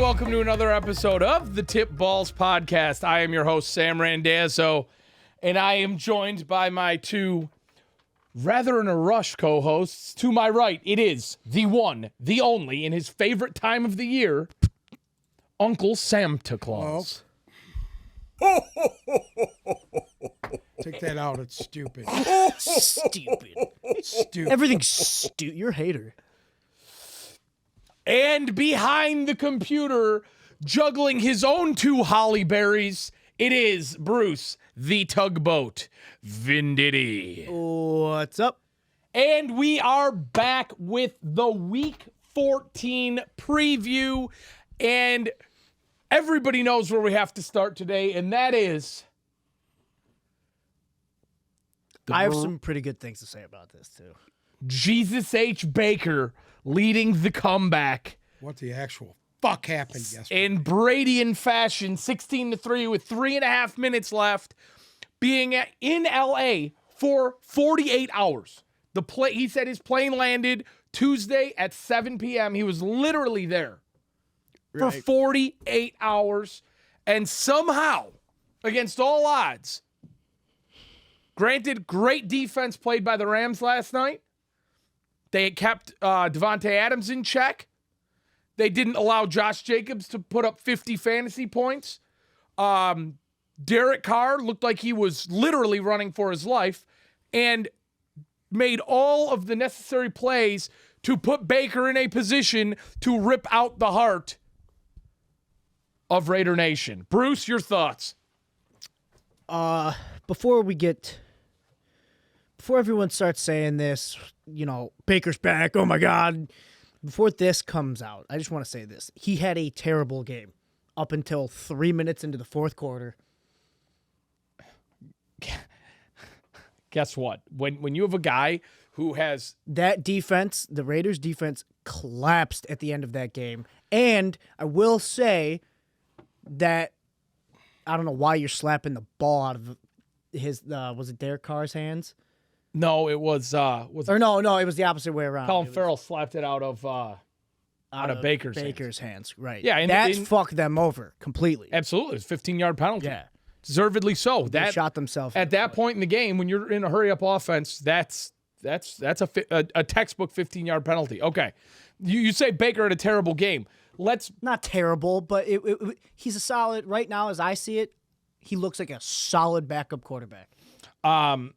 welcome to another episode of the Tip Balls Podcast. I am your host, Sam Randazzo, and I am joined by my two rather in a rush co-hosts. To my right, it is the one, the only, in his favorite time of the year, Uncle Santa Claus. Take that out. It's stupid. Stupid. Everything's stupid. You're a hater. And behind the computer, juggling his own two holly berries, it is Bruce, the tugboat, Venditti. What's up? And we are back with the Week 14 preview. And everybody knows where we have to start today, and that is... I have some pretty good things to say about this, too. Jesus H. Baker leading the comeback. What the actual fuck happened yesterday? In Brady fashion, 16-3 with 3.5 minutes left, being in LA for 48 hours. He said his plane landed Tuesday at 7 p.m. He was literally there for 48 hours, and somehow, against all odds, granted, great defense played by the Rams last night. They kept Devontae Adams in check. They didn't allow Josh Jacobs to put up 50 fantasy points. Derek Carr looked like he was literally running for his life and made all of the necessary plays to put Baker in a position to rip out the heart of Raider Nation. Bruce, your thoughts? Before everyone starts saying this, Baker's back, oh my God. Before this comes out, I just want to say this. He had a terrible game up until 3 minutes into the fourth quarter. Guess what? When you have a guy who has... That defense, the Raiders' defense, collapsed at the end of that game. And I will say that I don't know why you're slapping the ball out of his, was it Derek Carr's hands? No, it was... No, it was the opposite way around. Colin Farrell slapped it out of Baker's hands. Right. Yeah, that fucked them over completely. Absolutely. It's a 15-yard penalty. Yeah. Deservedly so. They shot themselves. At that point in the game, when you're in a hurry-up offense, that's a textbook 15-yard penalty. Okay. You say Baker had a terrible game. Not terrible, but he's a solid, right now as I see it, he looks like a solid backup quarterback. I'm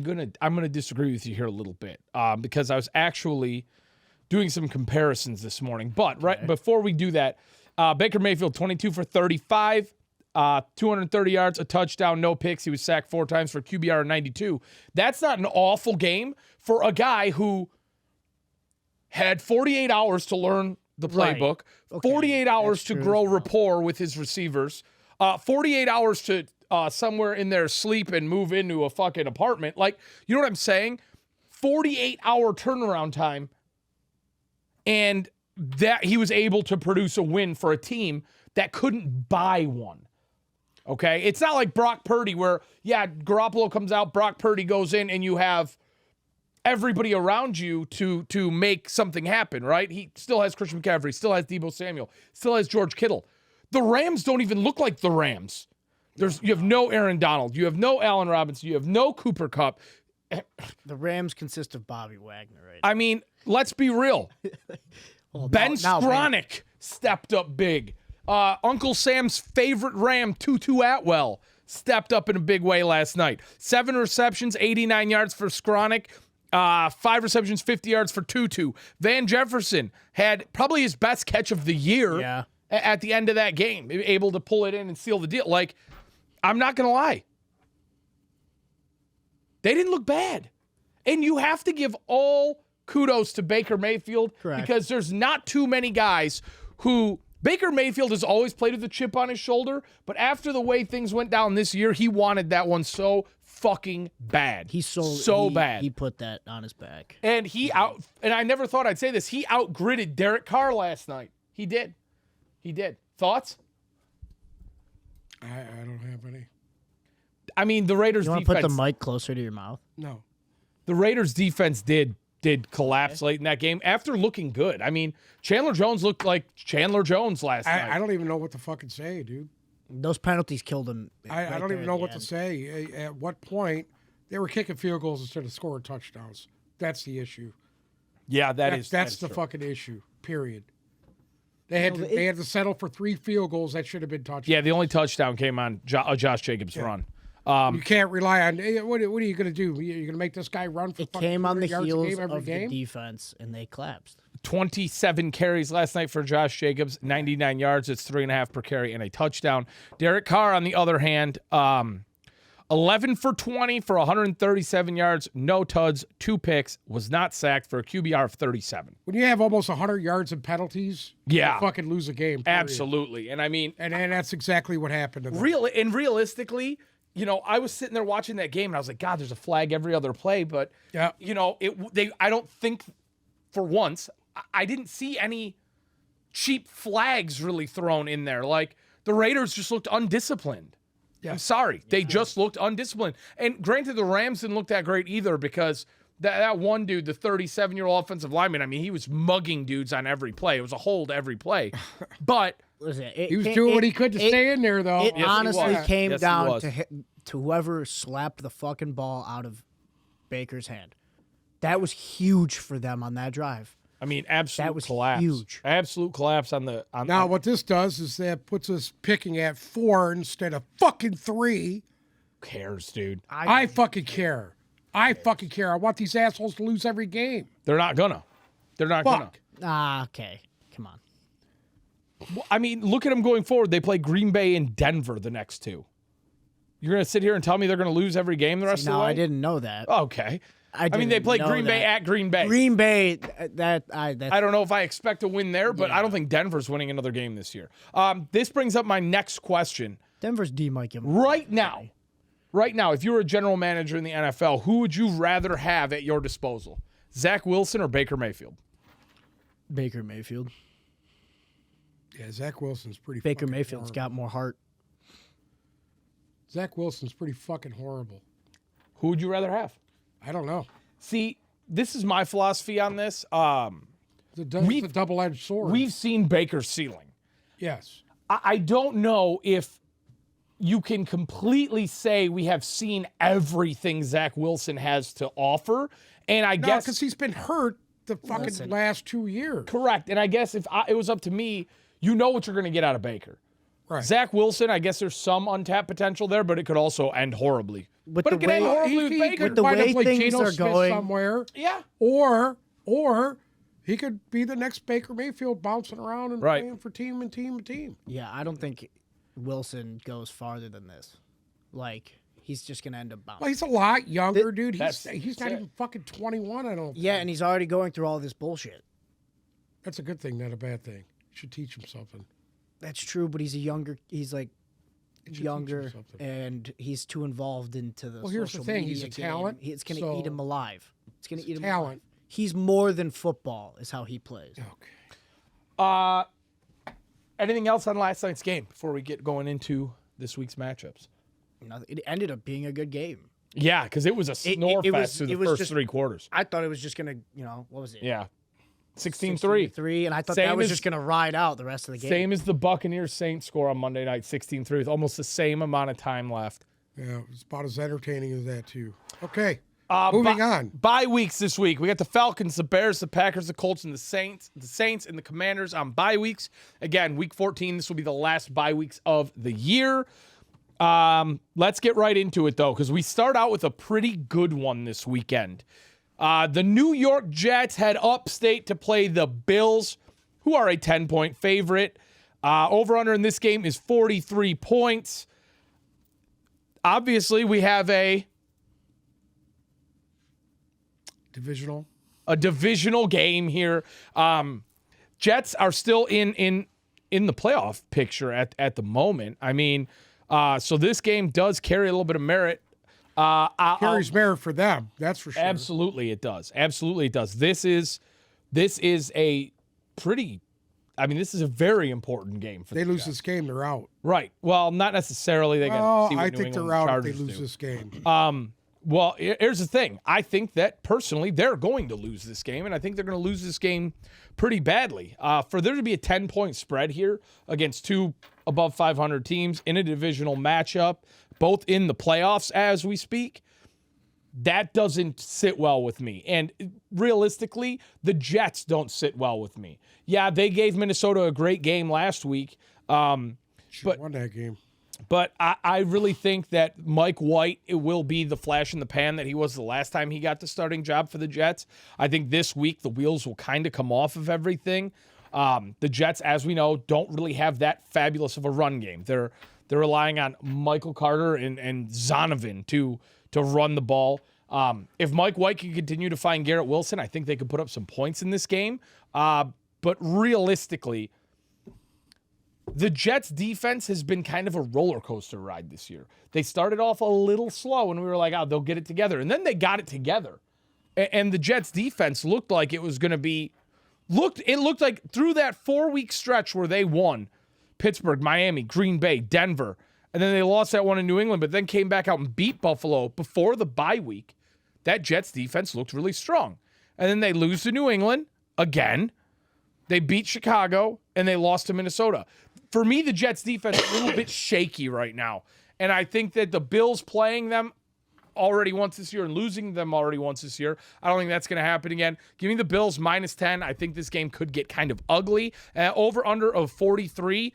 gonna disagree with you here a little bit because I was actually doing some comparisons this morning. But right before we do that, Baker Mayfield 22 for 35, 230 yards, a touchdown, no picks. He was sacked 4 times for QBR of 92. That's not an awful game for a guy who had 48 hours to learn the playbook, right. Okay. 48 hours to grow rapport with his receivers, 48 hours to somewhere in their sleep and move into a fucking apartment. Like, you know what I'm saying? 48-hour turnaround time. And that he was able to produce a win for a team that couldn't buy one. Okay? It's not like Brock Purdy where, Garoppolo comes out, Brock Purdy goes in, and you have everybody around you to make something happen, right? He still has Christian McCaffrey, still has Deebo Samuel, still has George Kittle. The Rams don't even look like the Rams. You have no Aaron Donald. You have no Allen Robinson. You have no Cooper Kupp. The Rams consist of Bobby Wagner, right? I mean, let's be real. Ben Skronik stepped up big. Uncle Sam's favorite Ram, Tutu Atwell, stepped up in a big way last night. 7 receptions, 89 yards for Skronik. 5 receptions, 50 yards for Tutu. Van Jefferson had probably his best catch of the year at the end of that game, able to pull it in and seal the deal. Like, I'm not going to lie. They didn't look bad. And you have to give all kudos to Baker Mayfield. Correct. Because there's not too many guys who... Baker Mayfield has always played with a chip on his shoulder, but after the way things went down this year, he wanted that one so fucking bad. Bad. He put that on his back. And and I never thought I'd say this, he outgritted Derek Carr last night. He did. Thoughts? I don't have any. I mean, the Raiders' You want defense... to put the mic closer to your mouth? No. The Raiders' defense did did collapse late in that game after looking good. I mean, Chandler Jones looked like Chandler Jones last night. I don't even know what to fucking say, dude. Those penalties killed him. I don't even know what to say. At what point they were kicking field goals instead of scoring touchdowns? That's the issue. Yeah, That's the true. fucking issue. Period. They had to settle for 3 field goals that should have been touchdowns. Yeah, the only touchdown came on Josh Jacobs' run. You can't rely on. Hey, what are you going to do? You're going to make this guy run for It fucking came on the 200 yards a heels game every of game? the defense, and they collapsed. 27 carries last night for Josh Jacobs, 99 yards. It's 3.5 per carry and a touchdown. Derek Carr, on the other hand, 11 for 20 for 137 yards, no tuds, 2 picks, was not sacked for a QBR of 37. When you have almost 100 yards in penalties, Yeah. you fucking lose a game. Period. Absolutely. And I mean, And that's exactly what happened to them. realistically, you know, I was sitting there watching that game and I was like, God, there's a flag every other play. But, Yeah. you know, I don't think for once, I didn't see any cheap flags really thrown in there. Like, the Raiders just looked undisciplined. Yeah. I'm sorry. They just looked undisciplined. And granted, the Rams didn't look that great either because that one dude, the 37-year-old offensive lineman, I mean, he was mugging dudes on every play. It was a hold every play. But Listen, He was doing what he could to stay in there, though. It he honestly was. came Yes, he down was. to whoever slapped the fucking ball out of Baker's hand. That was huge for them on that drive. I mean, absolute That was collapse. huge. Absolute collapse on the Now, what this does is that puts us picking at 4 instead of fucking 3. Who cares, dude? I fucking care. I fucking care. I want these assholes to lose every game. They're not gonna. They're not Fuck. Okay. Come on. gonna. I mean, look at them going forward. They play Green Bay and Denver the next 2. You're gonna sit here and tell me they're gonna lose every game the rest of the No, way? I didn't know that. Okay. I mean, they didn't play know Green Bay that. at Green Bay. Green Bay. That's I don't know if I expect a win there, but I don't think Denver's winning another game this year. This brings up my next question. Denver's D might give them. Right now, if you were a general manager in the NFL, who would you rather have at your disposal? Zach Wilson or Baker Mayfield? Baker Mayfield. Yeah, Zach Wilson's pretty Baker fucking Mayfield's horrible. got more heart. Zach Wilson's pretty fucking horrible. Who would you rather have? I don't know. See, this is my philosophy on this. It's a double-edged sword. We've seen Baker's ceiling. Yes. I don't know if you can completely say we have seen everything Zach Wilson has to offer. And I No, guess because he's been hurt the fucking last 2 years. correct. And I guess if it was up to me, you know what you're going to get out of Baker. Right. Zach Wilson, I guess there's some untapped potential there, but it could also end horribly. With but the it could way- end horribly with He Baker. could the wind up way like things Geno are Smith going- somewhere. Yeah. Or he could be the next Baker Mayfield bouncing around and Right. playing for team and team and team. Yeah, I don't think Wilson goes farther than this. Like, he's just going to end up bouncing. Well, he's a lot younger, dude. that's He's not it. even fucking 21, I don't Yeah, and he's already going through all this bullshit. That's a good thing, not a bad thing. You should teach him something. That's true, but he's like You should teach him younger, something. and he's too involved into the Well, here's the social thing, he's media a talent, game. It's going to so- eat him alive. It's going to eat him alive. talent. He's more than football, is how he plays. Okay. Anything else on last night's game before we get going into this week's matchups? It ended up being a good game. Yeah, because it was a snore it was- fest through the it was first just- 3 quarters. I thought it was just going to, what was it? Yeah. 16-3. 3, and I thought Same that was as- just going to ride out the rest of the game. Same as the Buccaneers Saints score on Monday night, 16-3, with almost the same amount of time left. Yeah, it's about as entertaining as that, too. Okay. Moving on. Bye weeks this week. We got the Falcons, the Bears, the Packers, the Colts, and the Saints. The Saints and the Commanders on bye weeks. Again, week 14, this will be the last bye weeks of the year. Let's get right into it, though, because we start out with a pretty good one this weekend. The New York Jets head upstate to play the Bills, who are a 10-point favorite. Over-under in this game is 43 points. Obviously, we have a divisional game here. Jets are still in the playoff picture at the moment. I mean, so this game does carry a little bit of merit. Carries merit for them, that's for sure. Absolutely, it does. Absolutely, it does. This is a pretty. I mean, this is a very important game for They the lose Jets. this game, they're out. Right. Well, not necessarily. They got. Oh, see what I New think England they're out if Chargers they lose do. this game. Well, here's the thing. I think that personally they're going to lose this game, and I think they're going to lose this game pretty badly. For there to be a 10-point spread here against two above 500 teams in a divisional matchup, both in the playoffs as we speak, that doesn't sit well with me. And realistically, the Jets don't sit well with me. Yeah, they gave Minnesota a great game last week. Won that game. But I really think that Mike White, it will be the flash in the pan that he was the last time he got the starting job for the Jets. I think this week the wheels will kind of come off of everything. The Jets, as we know, don't really have that fabulous of a run game. They're relying on Michael Carter and Zonovan to run the ball. If Mike White can continue to find Garrett Wilson, I think they could put up some points in this game. But realistically, the Jets defense has been kind of a roller coaster ride this year. They started off a little slow and we were like, oh, they'll get it together. And then they got it together. And the Jets defense looked like it was going to be, it looked like through that 4-week stretch where they won Pittsburgh, Miami, Green Bay, Denver, and then they lost that one in New England, but then came back out and beat Buffalo before the bye week. That Jets defense looked really strong. And then they lose to New England again. They beat Chicago and they lost to Minnesota. For me, the Jets defense is a little bit shaky right now. And I think that the Bills playing them already once this year and losing them already once this year, I don't think that's going to happen again. Give me the Bills -10. I think this game could get kind of ugly. Over-under of 43.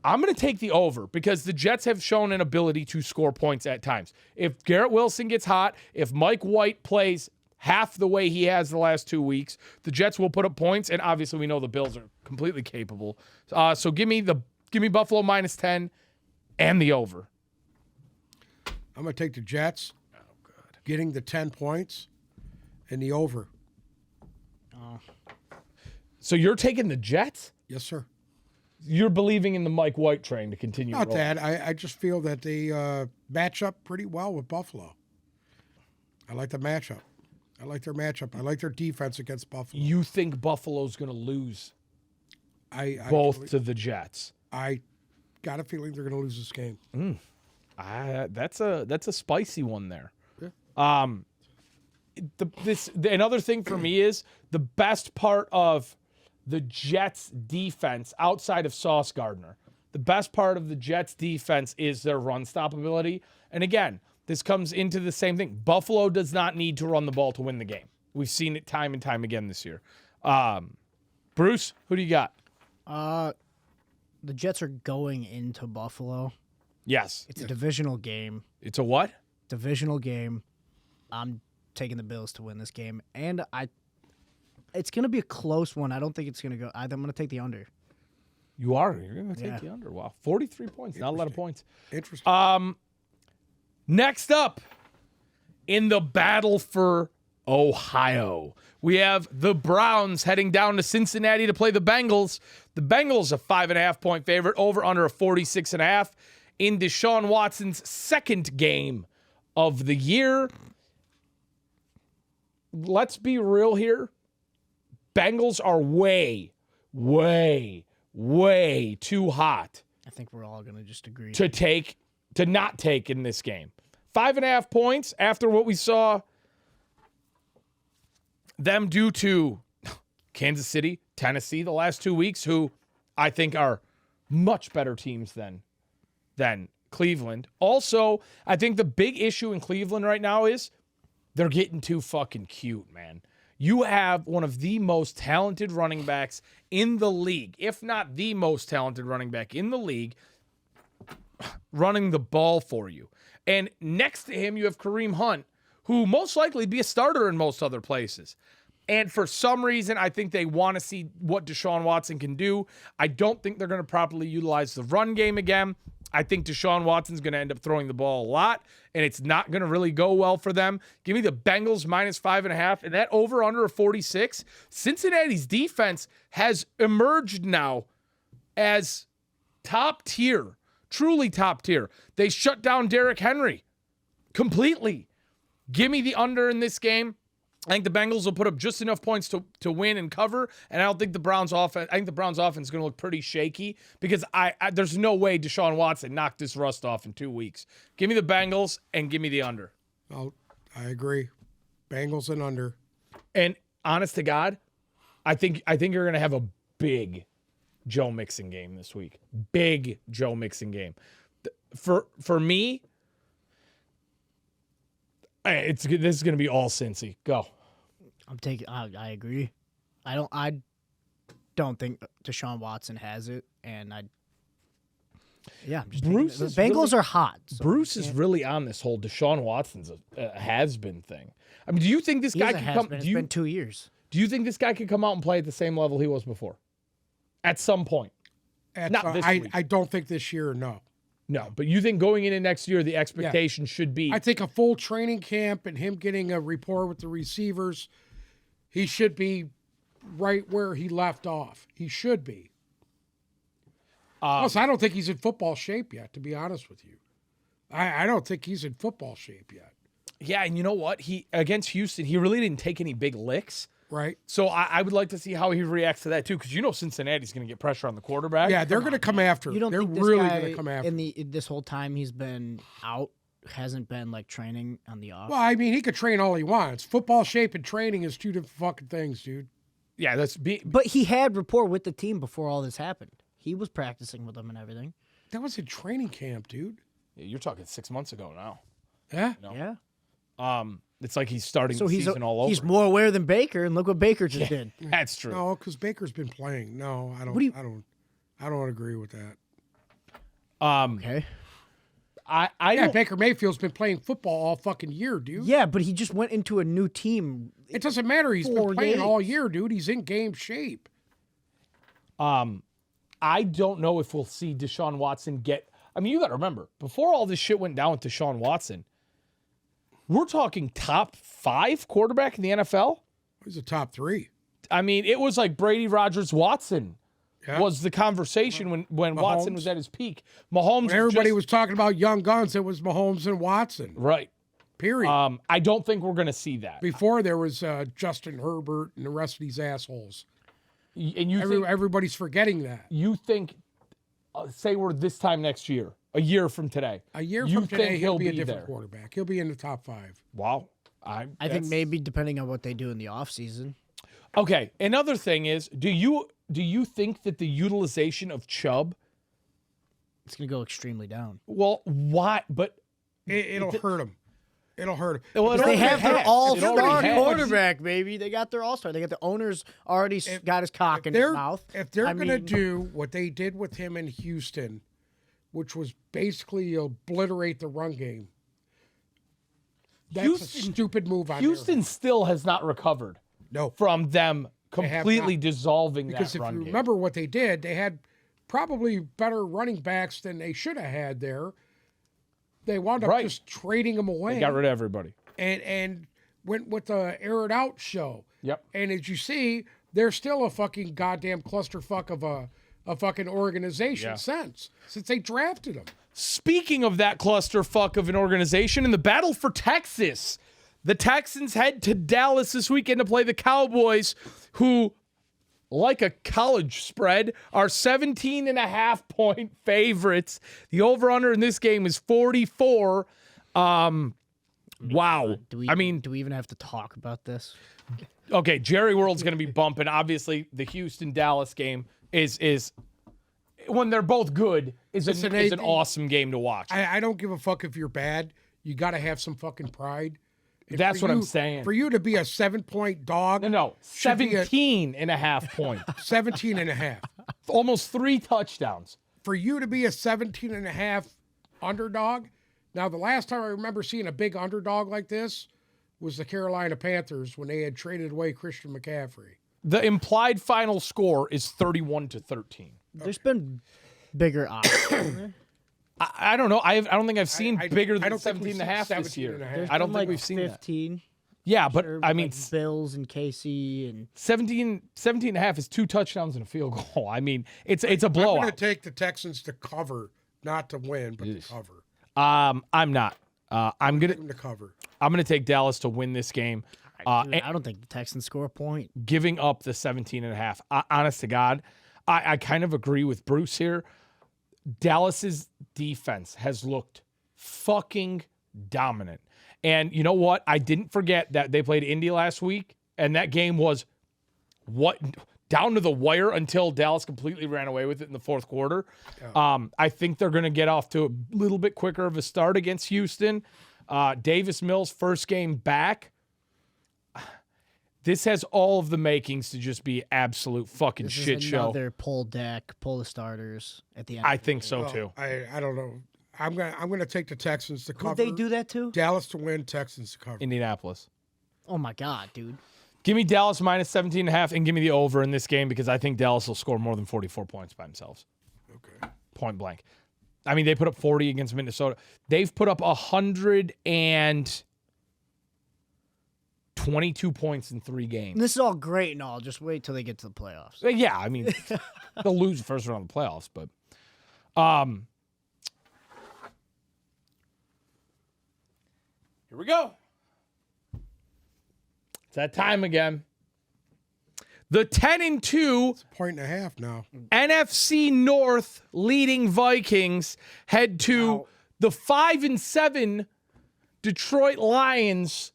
I'm going to take the over because the Jets have shown an ability to score points at times. If Garrett Wilson gets hot, if Mike White plays half the way he has the last 2 weeks, the Jets will put up points, and obviously we know the Bills are completely capable. So give me Buffalo -10 and the over. I'm going to take the Jets, getting the 10 points, and the over. So you're taking the Jets? Yes, sir. You're believing in the Mike White train to continue Not rolling. that. I just feel that they match up pretty well with Buffalo. I like the matchup. I like their matchup. I like their defense against Buffalo. You think Buffalo's going to lose I both to the Jets? I got a feeling they're going to lose this game. That's a spicy one there. Yeah. Another thing for me is the best part of the Jets defense outside of Sauce Gardner. The best part of the Jets defense is their run stop ability. And again, this comes into the same thing. Buffalo does not need to run the ball to win the game. We've seen it time and time again this year. Bruce, who do you got? The Jets are going into Buffalo. Yes. It's a divisional game. It's a what? Divisional game. I'm taking the Bills to win this game. And it's going to be a close one. I don't think it's going to go either. I'm going to take the under. You are? You're going to take the under. Wow. 43 points. Not a lot of points. Interesting. Next up, in the battle for Ohio, we have the Browns heading down to Cincinnati to play the Bengals. The Bengals a 5.5-point favorite, over under a 46.5 in Deshaun Watson's second game of the year. Let's be real here. Bengals are way, way, way too hot I think we're all going to just agree. to not take in this game. 5.5 points after what we saw them do to Kansas City, Tennessee the last 2 weeks, who I think are much better teams than Cleveland. Also, I think the big issue in Cleveland right now is they're getting too fucking cute, man. You have one of the most talented running backs in the league, if not the most talented running back in the league, running the ball for you. And next to him, you have Kareem Hunt, who most likely be a starter in most other places. And for some reason, I think they want to see what Deshaun Watson can do. I don't think they're going to properly utilize the run game again. I think Deshaun Watson's going to end up throwing the ball a lot, and it's not going to really go well for them. Give me the Bengals -5.5, and that over under a 46. Cincinnati's defense has emerged now as top tier, truly top tier. They shut down Derrick Henry completely. Give me the under in this game. I think the Bengals will put up just enough points to win and cover, and I don't think the Browns offense. I think the Browns offense is going to look pretty shaky because there's no way Deshaun Watson knocked this rust off in 2 weeks. Give me the Bengals and give me the under. I agree. Bengals and under. And honest to God, I think you're going to have a big Joe Mixon game this week. Big Joe Mixon game. For me, this is going to be all Cincy. Go. I agree. I don't think Deshaun Watson has it, and I'm just Bruce the is Bengals really- are hot. So Bruce is really on this whole Deshaun Watson's a has-been thing. I mean, do you think this he guy is a could has-been. come? It's been 2 years. Do you think this guy could come out and play at the same level he was before? At some point. Not this week. I don't think this year, no. No, but you think going into next year, the expectation should be. I think a full training camp and him getting a rapport with the receivers, he should be right where he left off. He should be. Plus, I don't think he's in football shape yet, to be honest with you. I don't think he's in football shape yet. Yeah, and you know what? He against Houston, he really didn't take any big licks. Right? So I would like to see how he reacts to that too, because Cincinnati's going to get pressure on the quarterback. Yeah, they're going to come after. You don't They're think this really guy going to come after. in this whole time he's been out hasn't been like training on the off? Well, I mean, he could train all he wants. Football shape and training is two different fucking things, dude. Yeah, But he had rapport with the team before all this happened. He was practicing with them and everything. That was in training camp, dude. you're talking 6 months ago now. Yeah. No. Yeah. It's like he's starting So the he's season all over. he's more aware than Baker, and look what Baker just did. That's true. No, because Baker's been playing. No, I don't. What do you- I don't agree with that. Okay. I Yeah, don't. Baker Mayfield's been playing football all fucking year, dude. Yeah, but he just went into a new team. It doesn't matter. He's 4 been playing days. all year, dude. He's in game shape. I don't know if we'll see Deshaun Watson get. I mean, you got to remember, before all this shit went down with Deshaun Watson, we're talking top 5 quarterback in the NFL. He's a top 3. I mean, it was like Brady, Rodgers, Watson Yeah. was the conversation when Watson Mahomes. was at his peak. Mahomes, When everybody just- was talking about young guns, it was Mahomes and Watson. right. Period. I don't think we're going to see that. Before there was Justin Herbert and the rest of these assholes. And you think, Everybody's forgetting that. say we're this time next year, a year from today. A year you from today, think he'll be a different there? quarterback. He'll be in the top 5. Wow. I think that's- maybe depending on what they do in the offseason. Okay. Another thing is, do you think that the utilization of Chubb? It's going to go extremely down. Well, why? But It'll hurt him. It'll hurt him. Well, it They already have their has. all-star It already has. quarterback, baby. They got their all-star. They got the owners already got his cock in his mouth. If they're I going to mean, do what they did with him in Houston, which was basically obliterate the run game, that's a Houston- stupid move on Houston still has not recovered their No, from them have completely not. dissolving because that if run you game. remember what they did, they had probably better running backs than they should have had there. They wound up Right. just trading them away. They got rid of everybody. and went with the air it out show. Yep. And as you see, they're still a fucking goddamn clusterfuck of a fucking organization Yeah. since they drafted him. Speaking of that clusterfuck of an organization, in the battle for Texas, the Texans head to Dallas this weekend to play the Cowboys, who, like a college spread, are 17.5-point favorites. The over-under in this game is 44. Wow. do we even have to talk about this? Okay, Jerry World's going to be bumping. Obviously, the Houston-Dallas game is when they're both good, is an awesome game to watch. I don't give a fuck if you're bad. You got to have some fucking pride. And That's for what I'm you- saying. For you to be a 7-point dog, No, should be a 17.5 points. 17 and a half. Almost 3 touchdowns. For you to be a 17 and a half underdog. Now, the last time I remember seeing a big underdog like this was the Carolina Panthers when they had traded away Christian McCaffrey. The implied final score is 31-13. There's been bigger odds. hasn't there? I don't know. I don't think I've seen bigger I than don't think we've 17.5 seen this year. 17.5. There's I don't been, think like we've seen that. 15. Yeah, but Sure, I mean, like Bills and KC and 17.5 is 2 touchdowns and a field goal. I mean, it's a I'm going to blowout. take the Texans to cover, not to win, but to cover. I'm not. I'm Take gonna them to cover. take Dallas to win this game. Dude, I don't think the Texans score a point. Giving up the 17.5. Honest to God, I kind of agree with Bruce here. Dallas's defense has looked fucking dominant. And you know what? I didn't forget that they played Indy last week, and that game was down to the wire until Dallas completely ran away with it in the fourth quarter. Yeah. I think they're going to get off to a little bit quicker of a start against Houston. Davis Mills' first game back. This has all of the makings to just be absolute fucking This shit is show. another pull the starters at the end. I think so too. I don't know. I'm gonna take the Texans to cover. Would they do that too? Dallas to win, Texans to cover. Indianapolis. Oh my god, dude. Give me Dallas minus 17.5 and give me the over in this game because I think Dallas will score more than 44 points by themselves. Okay. Point blank. I mean, they put up 40 against Minnesota. They've put up 122 points in 3 games. This is all great and all. Just wait till they get to the playoffs. Yeah, I mean, they'll lose the first round of the playoffs, but here we go. It's that time again. The 10-2 It's a point and a half now. NFC North leading Vikings head to the 5-7 Detroit Lions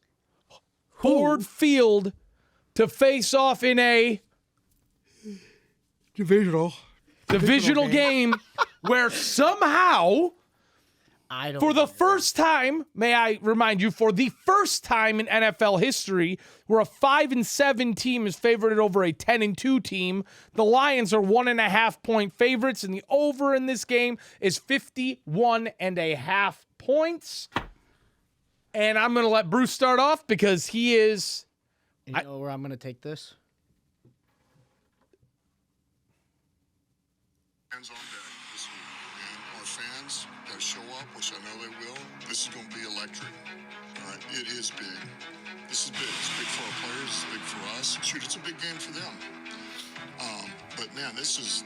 Ford Field to face off in a Divisional game where somehow, I don't. for the first time, may I remind you, for the first time in NFL history, where a 5-7 team is favored over a 10-2 team, the Lions are 1.5 point favorites, and the over in this game is 51.5 points. And I'm going to let Bruce start off because he is. You know where I'm going to take this? Fans on deck this week, and our fans that show up, which I know they will. This is going to be electric. All right, it is big. This is big. It's big for our players. It's big for us. Shoot, it's a big game for them. But man, this is.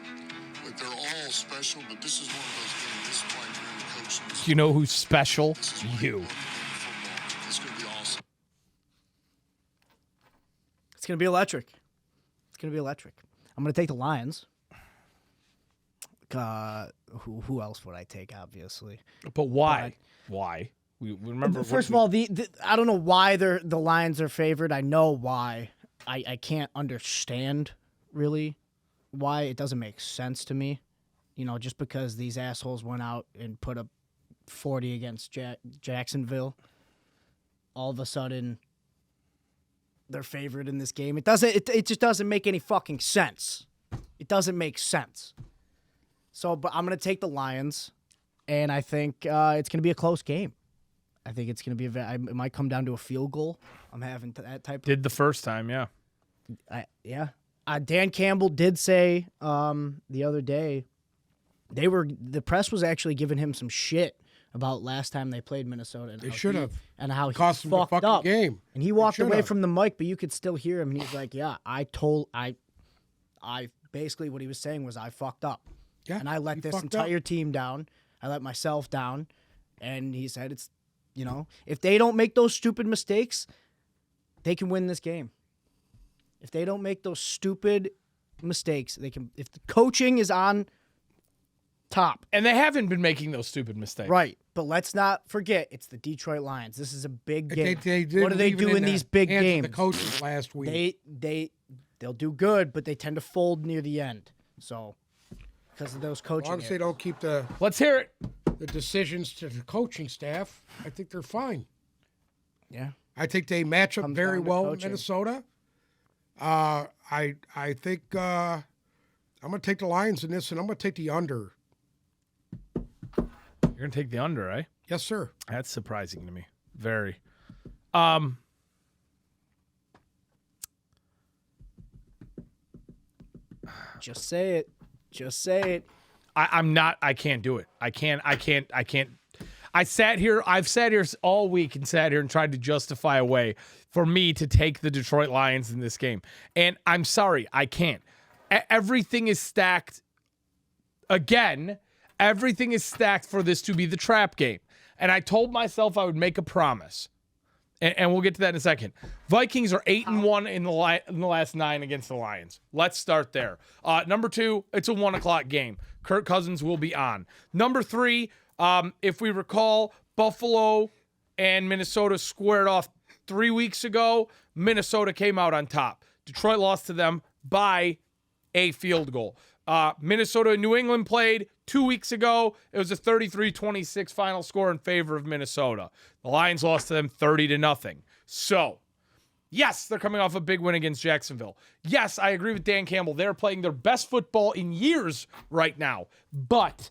Look, they're all special, but this is one of those games. This is why you're in the coaching. You know who's special? This is why You. love the game of football. It's going to be awesome. It's going to be electric. It's going to be electric. I'm going to take the Lions. Who else would I take, obviously? But why? Why? We remember. First of all, I don't know why the Lions are favored. I know why. I can't understand, really, why. It doesn't make sense to me. You know, just because these assholes went out and put up 40 against Jacksonville, all of a sudden they're favored in this game. It just doesn't make any fucking sense. It doesn't make sense. So, but I'm going to take the Lions, and I think it's going to be a close game. I think it's going to be it might come down to a field goal. I'm having that type of... Did the first time, yeah. Yeah. Dan Campbell did say the other day the press was actually giving him some shit about last time they played Minnesota. And They should have. And how he Cost him the fucked fucking up. game. And he walked should away have. from the mic, but you could still hear him. And he's like, yeah, I basically what he was saying was I fucked up. Yeah, And I let you this fucked entire up. team down. I let myself down. And he said it's, if they don't make those stupid mistakes, they can win this game. If they don't make those stupid mistakes, they can. If the coaching is on top. And they haven't been making those stupid mistakes. Right. But let's not forget, it's the Detroit Lions. This is a big game. They didn't What do they leave it do in the these big hands of games? The coaches last week. They'll do good, but they tend to fold near the end. So, because of those As coaching long as they errors. don't keep the Let's hear it. decisions to the coaching staff, I think they're fine. Yeah. I think they match up Comes very down to well in coaching. Minnesota. I think I'm going to take the Lions in this, and I'm going to take the under. You're going to take the under, eh? Yes, sir. That's surprising to me. Very. Just say it. Just say it. I'm not. I can't do it. I can't. I've sat here all week and sat here and tried to justify a way for me to take the Detroit Lions in this game. And I'm sorry, I can't. Everything is stacked. Again, everything is stacked for this to be the trap game. And I told myself I would make a promise. And we'll get to that in a second. Vikings are 8-1 in the last 9 against the Lions. Let's start there. Number 2, it's a 1:00 game. Kirk Cousins will be on. Number 3, if we recall, Buffalo and Minnesota squared off 3 weeks ago. Minnesota came out on top. Detroit lost to them by a field goal. Minnesota and New England played 2 weeks ago. It was a 33-26 final score in favor of Minnesota. The Lions lost to them 30-0. So, yes, they're coming off a big win against Jacksonville. Yes, I agree with Dan Campbell. They're playing their best football in years right now. But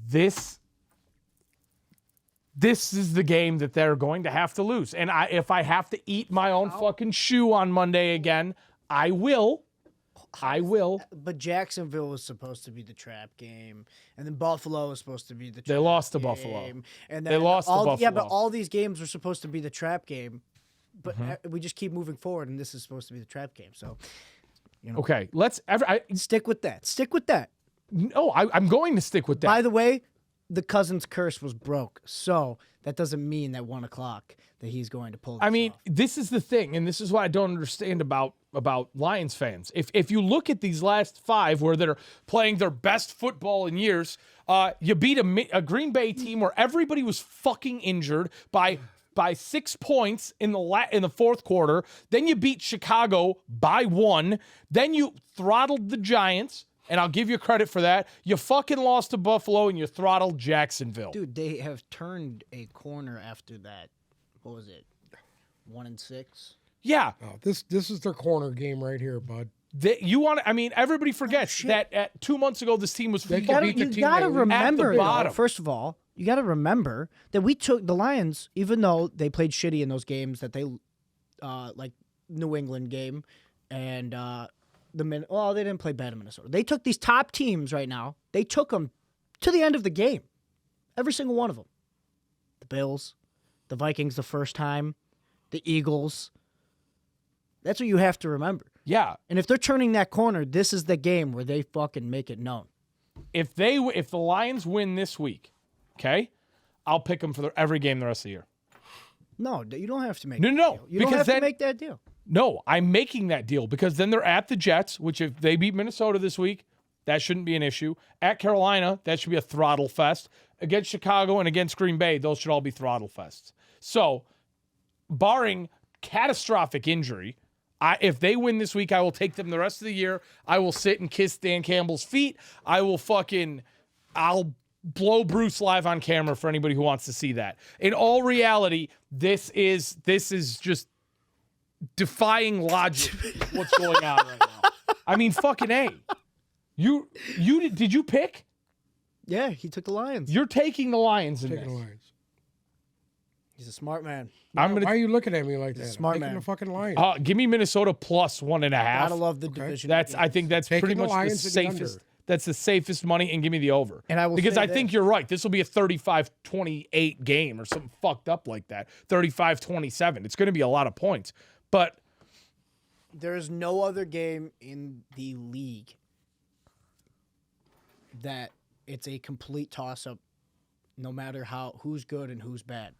this is the game that they're going to have to lose. And if I have to eat my own fucking shoe on Monday again, I will. But Jacksonville was supposed to be the trap game, and then Buffalo was supposed to be the trap They lost to game, Buffalo. And then They lost to Buffalo. Yeah, but all these games were supposed to be the trap game, but we just keep moving forward, and this is supposed to be the trap game. So, Okay, stick with that. Stick with that. No, I'm going to stick with that. By the way, the Cousins curse was broke, so that doesn't mean that 1 o'clock that he's going to pull this off. This is the thing, and this is what I don't understand about Lions fans. If you look at these last 5 where they're playing their best football in years, you beat a Green Bay team where everybody was fucking injured by 6 points in the fourth quarter. Then you beat Chicago by 1. Then you throttled the Giants. And I'll give you credit for that. You fucking lost to Buffalo and you throttled Jacksonville. Dude, they have turned a corner after that. What was it? 1-6? Yeah. Oh, this is their corner game right here, bud. Everybody forgets that 2 months ago this team was They fucking beat the You team got to that- remember, at the bottom. first of all, you got to remember that we took the Lions, even though they played shitty in those games that they, like New England game and they didn't play bad in Minnesota. They took these top teams right now. They took them to the end of the game. Every single one of them. The Bills, the Vikings the first time, the Eagles. That's what you have to remember. Yeah. And if they're turning that corner, this is the game where they fucking make it known. If the Lions win this week, okay, I'll pick them for every game the rest of the year. No, you don't have to make No, that no, deal. You don't because have then- to make that deal. No, I'm making that deal because then they're at the Jets, which if they beat Minnesota this week, that shouldn't be an issue. At Carolina, that should be a throttle fest. Against Chicago and against Green Bay, those should all be throttle fests. So, barring catastrophic injury, if they win this week, I will take them the rest of the year. I will sit and kiss Dan Campbell's feet. I'll blow Bruce live on camera for anybody who wants to see that. In all reality, this is just defying logic what's going on right now. Fucking A. Did you pick? Yeah, he took the Lions. You're taking the Lions in Taking this. the Lions. He's a smart man. Why are you looking at me like that? smart I'm taking man. the fucking Lions. Give me Minnesota plus 1.5. Gotta love the division. I think that's Taking pretty the much the Lions and the safest. under. That's the safest money, and give me the over. And I will because say I think this. you're right. This will be a 35-28 game or something fucked up like that. 35-27. It's going to be a lot of points. But There is no other game in the league that it's a complete toss-up, no matter who's good and who's bad.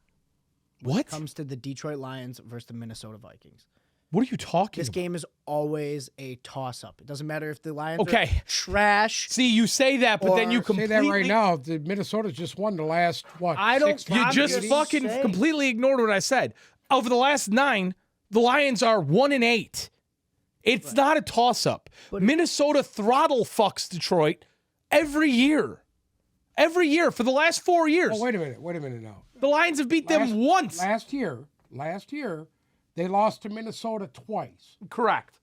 what? It comes to the Detroit Lions versus the Minnesota Vikings. What are you talking This about? game is always a toss-up. It doesn't matter if the Lions Okay. are trash. See, you say that, but then you Or- Say completely that right now. The Minnesota's just won the last, I don't- 6 You I'm just just fucking saying. completely ignored what I said. Over the last 9, the Lions are 1-8. It's not a toss-up. Minnesota throttle fucks Detroit every year. Every year for the last 4 years. Oh, wait a minute now. The Lions have beat them once. Last year, they lost to Minnesota twice Correct.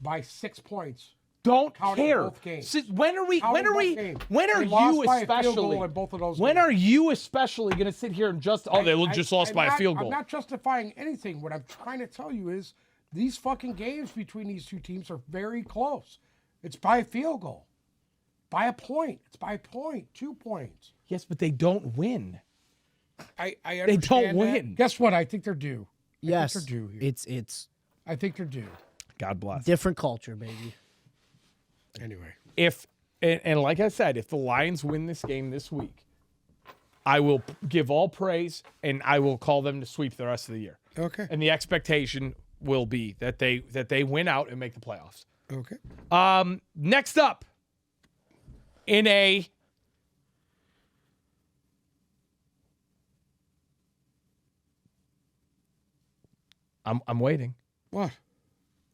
by 6 points. Don't Counting care. both games. When are we? Counting When are both we? games. When are They lost you by a field especially? goal in both of those When games. are you especially going to sit here and just? Oh, they just lost by a field goal. I'm not justifying anything. What I'm trying to tell you is these fucking games between these two teams are very close. It's by a field goal. By a point. It's by a point. 2 points. Yes, but they don't win. I They understand don't that. win. Guess what? I think they're due. Yes, they're due here. it's I think they're due. God bless. different culture, baby. Anyway. And like I said, if the Lions win this game this week, I will give all praise and I will call them to sweep the rest of the year. Okay. And the expectation will be that they win out and make the playoffs. Okay. Next up, in a I'm waiting. What?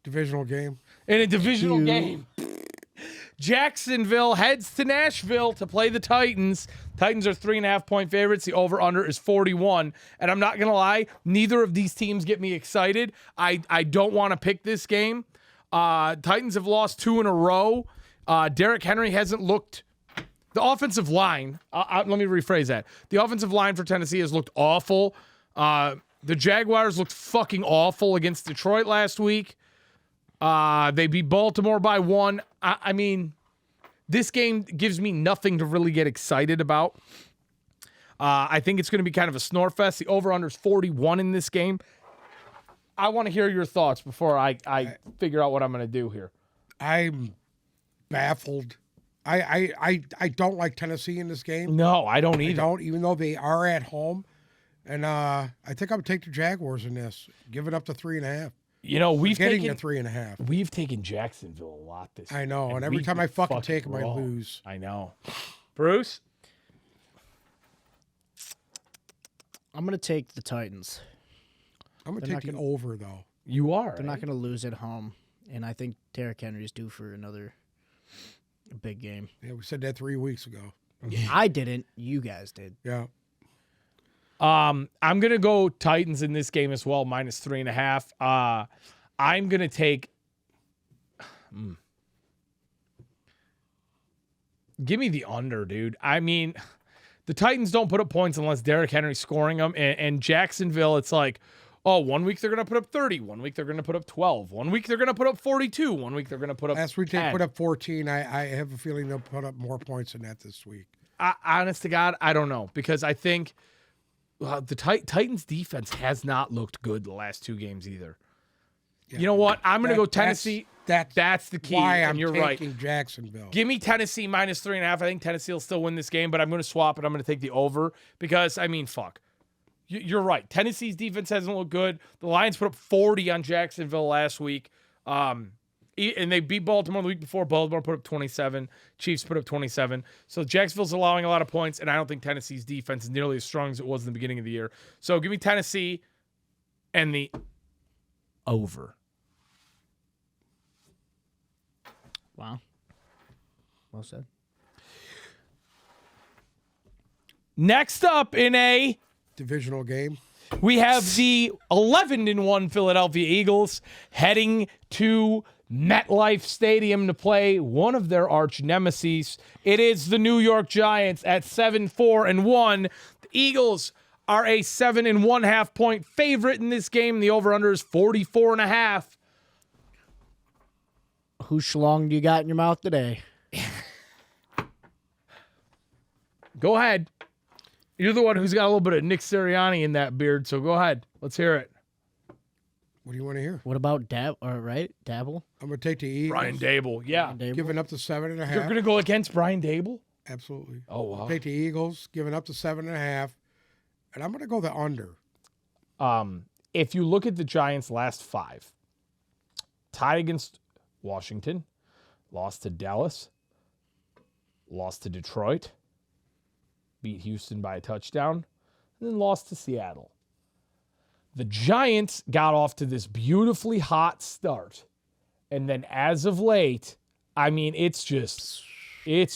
Divisional game? In a divisional game. Jacksonville heads to Nashville to play the Titans. Titans are 3.5-point favorites. The over-under is 41. And I'm not going to lie, neither of these teams get me excited. I don't want to pick this game. Titans have lost 2 in a row. Derrick Henry hasn't looked... The offensive line, let me rephrase that. The offensive line for Tennessee has looked awful. The Jaguars looked fucking awful against Detroit last week. They beat Baltimore by 1. I mean, this game gives me nothing to really get excited about. I think it's going to be kind of a snore fest. The over-under is 41 in this game. I want to hear your thoughts before I figure out what I'm going to do here. I'm baffled. I don't like Tennessee in this game. No, I don't either. I don't, even though they are at home. And I think I'm going to take the Jaguars in this. Give it up to 3.5. You know, we've Getting taken to 3.5. We've taken Jacksonville a lot this year. I know, and every time I fucking take them, I wrong. lose. I know. Bruce? I'm going to take the Titans. I'm going to take the over, though. You are. They're not going to lose at home. And I think Derrick Henry's due for another big game. Yeah, we said that 3 weeks ago. I didn't. You guys did. Yeah. I'm gonna go Titans in this game as well, minus 3.5. I'm gonna take. Give me the under, dude. I mean, the Titans don't put up points unless Derrick Henry's scoring them, and Jacksonville, it's like, oh, 1 week they're gonna put up 30, 1 week they're gonna put up 12, 1 week they're gonna put up 42, 1 week they're gonna put up. Last week they 10. put up 14. I have a feeling they'll put up more points than that this week. Honest to God, I don't know, because I think the Titans defense has not looked good the last 2 games either. Yeah. You know what? I'm going to go Tennessee. That's the key. Why I'm and you're taking right. Jacksonville. Give me Tennessee minus 3.5. I think Tennessee will still win this game, but I'm going to swap it. I'm going to take the over because, I mean, fuck. You're right. Tennessee's defense hasn't looked good. The Lions put up 40 on Jacksonville last week. And they beat Baltimore the week before. Baltimore put up 27. Chiefs put up 27. So Jacksonville's allowing a lot of points, and I don't think Tennessee's defense is nearly as strong as it was in the beginning of the year. So give me Tennessee and the over. Wow. Well said. Next up in a Divisional game. we have the 11-1 Philadelphia Eagles heading to MetLife Stadium to play one of their arch nemesis. It is the New York Giants at 7-4-1. The Eagles are a 7.5 point favorite in this game. The over-under is 44.5. Whose schlong do you got in your mouth today? Go ahead. You're the one who's got a little bit of Nick Sirianni in that beard, so go ahead. Let's hear it. What do you want to hear? What about Dabble? I'm going to take the Eagles. Brian Dable, yeah. Giving up to 7.5. You're going to go against Brian Dable? Absolutely. Oh, wow. Take the Eagles, giving up to 7.5. And I'm going to go the under. If you look at the Giants' last 5, tied against Washington, lost to Dallas, lost to Detroit, beat Houston by a touchdown, and then lost to Seattle. The Giants got off to this beautifully hot start. And then as of late, I mean, it's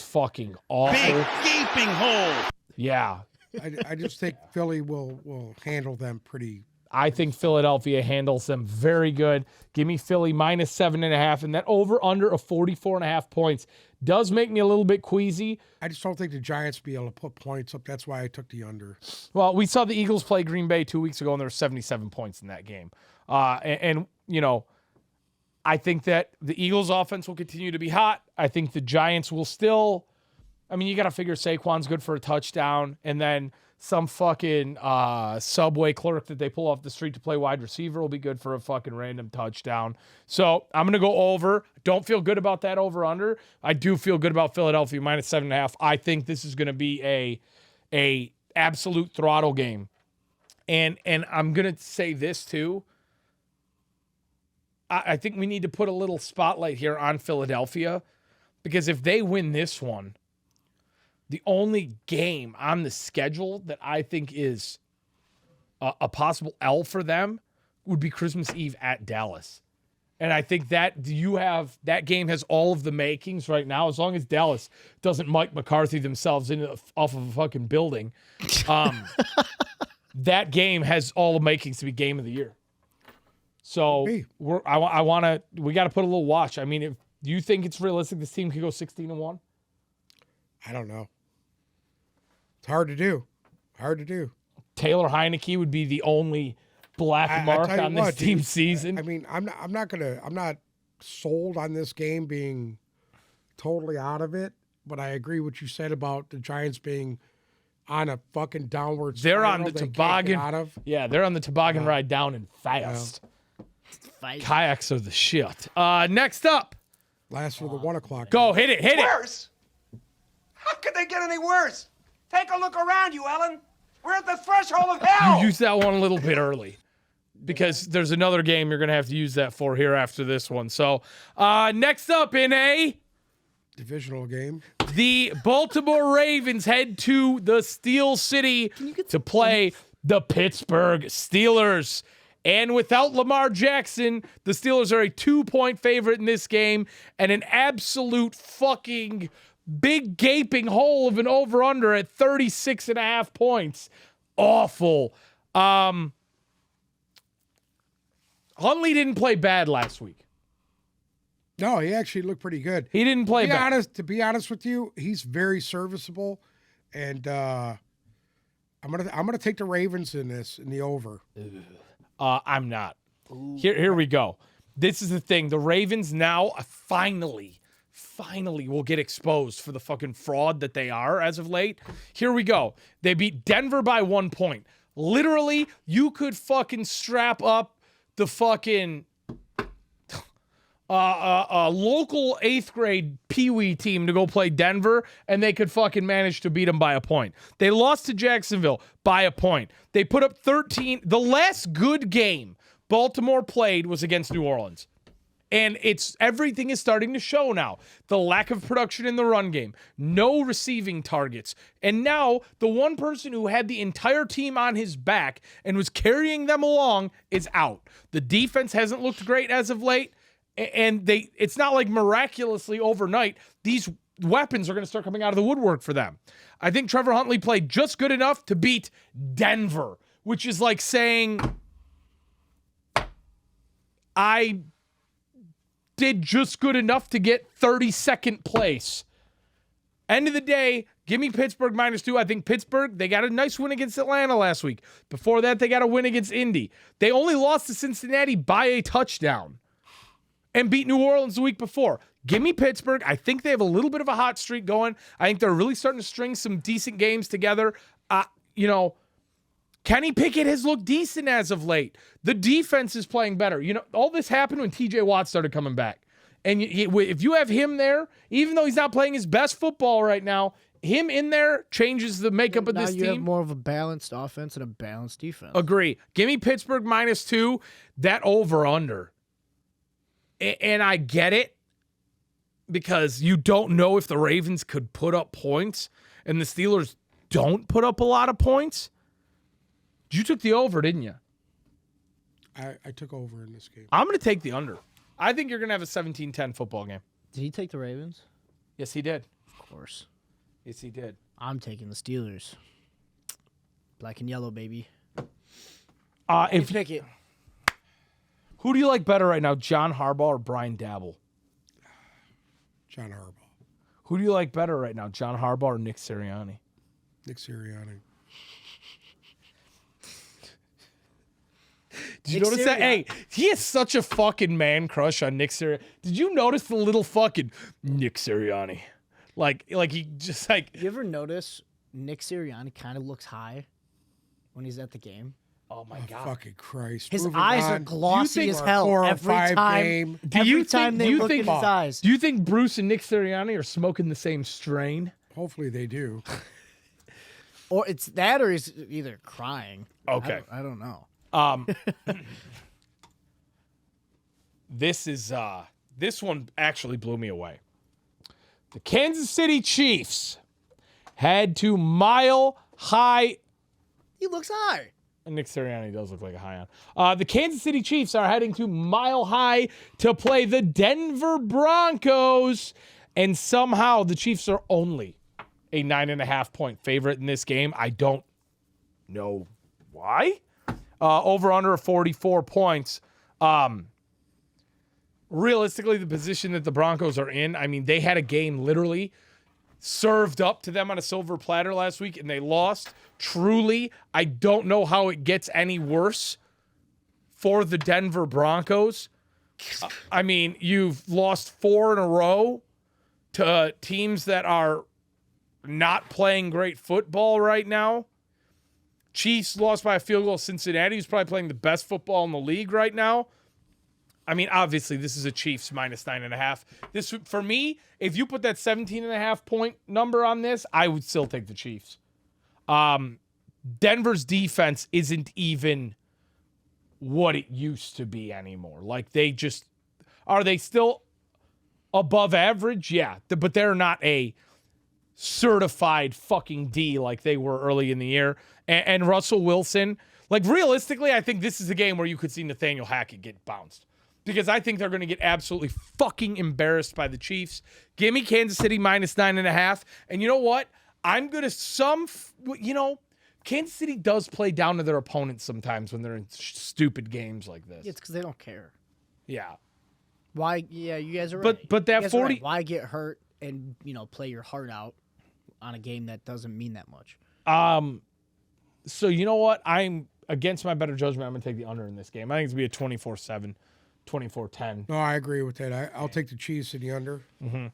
fucking awful. Big gaping hole. Yeah. I just think Philly will handle them pretty. I think Philadelphia handles them very good. Give me Philly minus 7.5, and that over under of 44.5 points does make me a little bit queasy. I just don't think the Giants will be able to put points up. That's why I took the under. Well, we saw the Eagles play Green Bay 2 weeks ago, and there were 77 points in that game. And you know, I think that the Eagles' offense will continue to be hot. I think the Giants will still. I mean, you got to figure Saquon's good for a touchdown, and then some fucking Subway clerk that they pull off the street to play wide receiver will be good for a fucking random touchdown. So I'm going to go over. Don't feel good about that over-under. I do feel good about Philadelphia minus 7.5. I think this is going to be a absolute throttle game. And I'm going to say this too. I think we need to put a little spotlight here on Philadelphia, because if they win this one, the only game on the schedule that I think is a possible L for them would be Christmas Eve at Dallas. And I think that that game has all of the makings right now. As long as Dallas doesn't Mike McCarthy themselves off of a fucking building, that game has all the makings to be game of the year. So we got to put a little watch. I mean, do you think it's realistic this team could go 16-1? I don't know. It's hard to do. Taylor Heineke would be the only black mark on this team's season. I mean, I'm not sold on this game being totally out of it, but I agree what you said about the Giants being on a fucking downward spiral. They're on the toboggan. Out of. Yeah, they're on the toboggan ride down and fast. Kayaks are the shit. Next up. Last for the 1 o'clock. Go, hit it. Worse? How could they get any worse? Take a look around you, Ellen. We're at the threshold of hell. You used that one a little bit early because there's another game you're going to have to use that for here after this one. So next up in a divisional game, the Baltimore Ravens head to the Steel City to play the Pittsburgh Steelers. And without Lamar Jackson, the Steelers are a 2-point favorite in this game and an absolute fucking big gaping hole of an over-under at 36.5 points. Awful. Huntley didn't play bad last week. No, he actually looked pretty good. He didn't play bad. To be honest with you, he's very serviceable, and I'm gonna take the Ravens in the over. I'm not. Here we go. This is the thing. The Ravens now finally will get exposed for the fucking fraud that they are as of late. Here we go. They beat Denver by 1 point. Literally, you could fucking strap up the fucking local 8th grade peewee team to go play Denver, and they could fucking manage to beat them by a point. They lost to Jacksonville by a point. They put up 13. The last good game Baltimore played was against New Orleans. And everything is starting to show now. The lack of production in the run game, no receiving targets. And now the one person who had the entire team on his back and was carrying them along is out. The defense hasn't looked great as of late. And it's not like miraculously overnight, these weapons are going to start coming out of the woodwork for them. I think Trevor Huntley played just good enough to beat Denver, which is like saying, I did just good enough to get 32nd place. End of the day, give me Pittsburgh -2. I think Pittsburgh, they got a nice win against Atlanta last week. Before that, they got a win against Indy. They only lost to Cincinnati by a touchdown and beat New Orleans the week before. Give me Pittsburgh. I think they have a little bit of a hot streak going. I think they're really starting to string some decent games together. Kenny Pickett has looked decent as of late. The defense is playing better. All this happened when TJ Watt started coming back. And if you have him there, even though he's not playing his best football right now, him in there changes the makeup of this team. Now you have more of a balanced offense and a balanced defense. Agree. Give me Pittsburgh -2. That over-under. And I get it because you don't know if the Ravens could put up points, and the Steelers don't put up a lot of points. You took the over, didn't you? I took over in this game. I'm going to take the under. I think you're going to have a 17-10 football game. Did he take the Ravens? Yes, he did. Of course. Yes, he did. I'm taking the Steelers. Black and yellow, baby. Pick it. Who do you like better right now, John Harbaugh or Brian Dabble? John Harbaugh. Who do you like better right now, John Harbaugh or Nick Sirianni? Nick Sirianni. Did you notice that? Hey, he has such a fucking man crush on Nick Sirianni. Did you notice the little fucking Nick Sirianni? Like he just like. You ever notice Nick Sirianni kind of looks high when he's at the game? Oh my God! Fucking Christ! His Moving eyes on. are glossy as hell 4 or every 5 time. game. Every time they look in his eyes. Do you think Bruce and Nick Sirianni are smoking the same strain? Hopefully they do. Or it's that, or he's either crying. Okay, I don't know. This one actually blew me away. The Kansas City Chiefs had to Mile High. He looks high. Nick Sirianni does look like a high on. The Kansas City Chiefs are heading to Mile High to play the Denver Broncos. And somehow the Chiefs are only a 9.5-point favorite in this game. I don't know why. Over under 44 points. Realistically, the position that the Broncos are in, I mean, they had a game literally served up to them on a silver platter last week, and they lost. Truly, I don't know how it gets any worse for the Denver Broncos. I mean, you've lost 4 in a row to teams that are not playing great football right now. Chiefs lost by a field goal. Cincinnati, who's probably playing the best football in the league right now. I mean, obviously, this is a Chiefs minus 9.5. This, for me, if you put that 17.5 point number on this, I would still take the Chiefs. Denver's defense isn't even what it used to be anymore. Like, they just, are they still above average? Yeah, but they're not a certified fucking D like they were early in the year. And Russell Wilson, like, realistically, I think this is a game where you could see Nathaniel Hackett get bounced. Because I think they're going to get absolutely fucking embarrassed by the Chiefs. Give me Kansas City minus 9.5. And you know what? I'm going to Kansas City does play down to their opponents sometimes when they're in stupid games like this. It's because they don't care. Yeah. Why? Yeah, you guys are right. But that 40. Right. Why get hurt and, play your heart out on a game that doesn't mean that much? So you know what? I'm against my better judgment. I'm going to take the under in this game. I think it's going to be a 24-7. 24-10. No, I agree with that. I'll take the Chiefs in the under. Mm-hmm.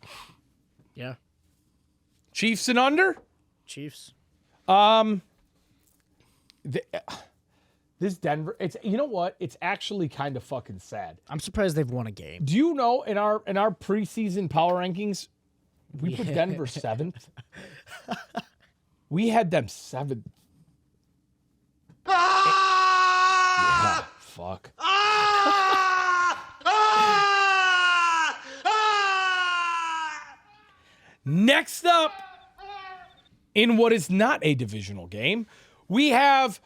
Yeah. Chiefs and under? Chiefs. This Denver, it's, you know what? It's actually kind of fucking sad. I'm surprised they've won a game. Do you know in our preseason power rankings, we put Denver 7th? We had them 7th. Yeah, fuck. Next up, in what is not a divisional game, we have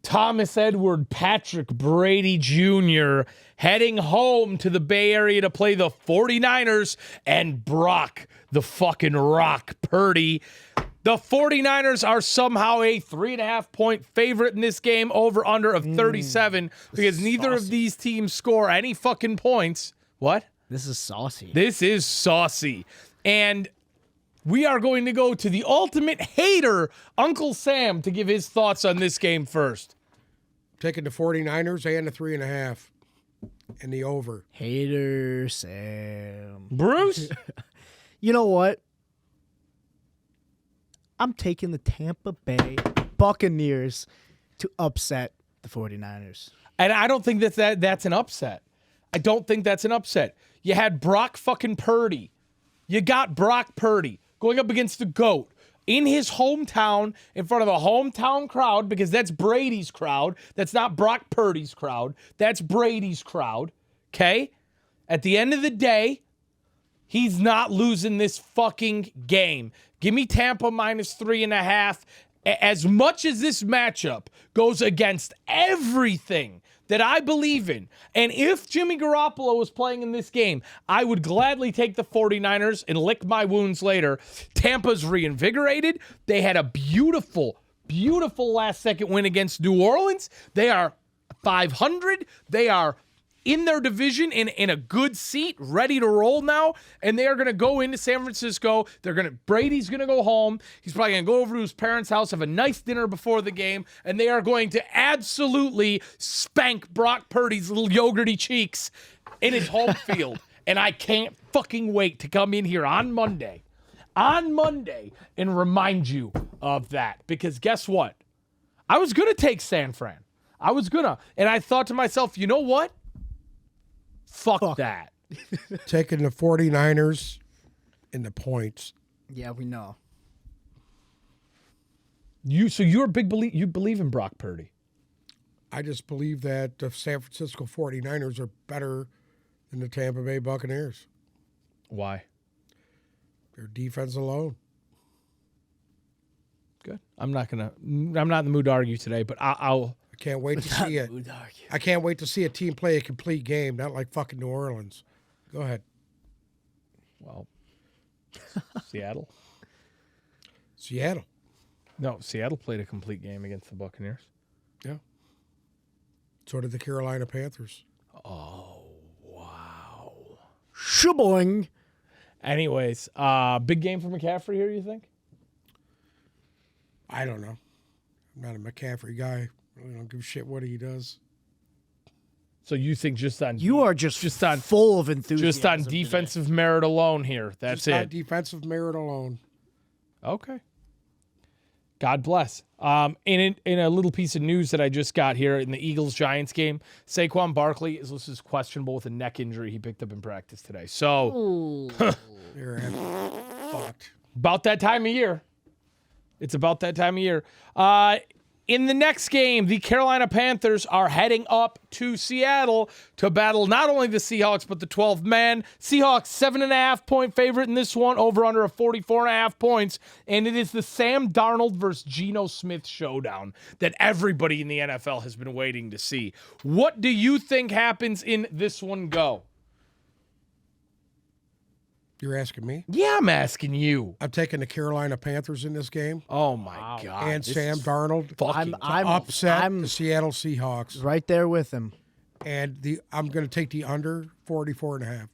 Thomas Edward Patrick Brady Jr. heading home to the Bay Area to play the 49ers and Brock the fucking Rock Purdy. The 49ers are somehow a 3.5-point favorite in this game, over under of 37, because neither of these teams score any fucking points. What? This is saucy. This is saucy. And we are going to go to the ultimate hater, Uncle Sam, to give his thoughts on this game first. Taking the 49ers and the 3.5 and the over. Hater Sam. Bruce? You know what? I'm taking the Tampa Bay Buccaneers to upset the 49ers. And I don't think that's an upset. I don't think that's an upset. You had Brock fucking Purdy. You got Brock Purdy going up against the GOAT in his hometown in front of a hometown crowd, because that's Brady's crowd. That's not Brock Purdy's crowd. That's Brady's crowd. Okay? At the end of the day, he's not losing this fucking game. Give me Tampa minus 3.5. As much as this matchup goes against everything that I believe in, and if Jimmy Garoppolo was playing in this game, I would gladly take the 49ers and lick my wounds later. Tampa's reinvigorated. They had a beautiful, beautiful last-second win against New Orleans. They are 500. They are in their division in a good seat, ready to roll now, and they are going to go into San Francisco. Brady's going to go home. He's probably going to go over to his parents' house, have a nice dinner before the game, and they are going to absolutely spank Brock Purdy's little yogurty cheeks in his home field. And I can't fucking wait to come in here on Monday, and remind you of that. Because guess what? I was going to take San Fran. And I thought to myself, you know what? Fuck that. Taking the 49ers in the points. Yeah, we know. So you're a big believer. You believe in Brock Purdy. I just believe that the San Francisco 49ers are better than the Tampa Bay Buccaneers. Why? Their defense alone. Good. I'm not in the mood to argue today, but I'll I can't wait to see it. I can't wait to see a team play a complete game, not like fucking New Orleans. Go ahead. Well, Seattle. Seattle. No, Seattle played a complete game against the Buccaneers. Yeah. So did the Carolina Panthers. Oh, wow. Shaboing. Anyways, big game for McCaffrey here, you think? I don't know. I'm not a McCaffrey guy. I really don't give a shit what he does. So you think just on You are just on full of enthusiasm. just on defensive merit alone here. That's Just on it. defensive merit alone. Okay. God bless. In a little piece of news that I just got here in the Eagles-Giants game, Saquon Barkley is listed as questionable with a neck injury he picked up in practice today. So They're fucked. about that time of year. It's about that time of year. In the next game, the Carolina Panthers are heading up to Seattle to battle not only the Seahawks, but the 12-man. Seahawks, 7.5-point favorite in this one, over under of 44.5 points. And it is the Sam Darnold versus Geno Smith showdown that everybody in the NFL has been waiting to see. What do you think happens in this one? Go. You're asking me? Yeah, I'm asking you. I'm taking the Carolina Panthers in this game. Oh, my God. And This Sam is Darnold fucking upset I'm the Seattle Seahawks. right there with him. And I'm going to take the under 44.5.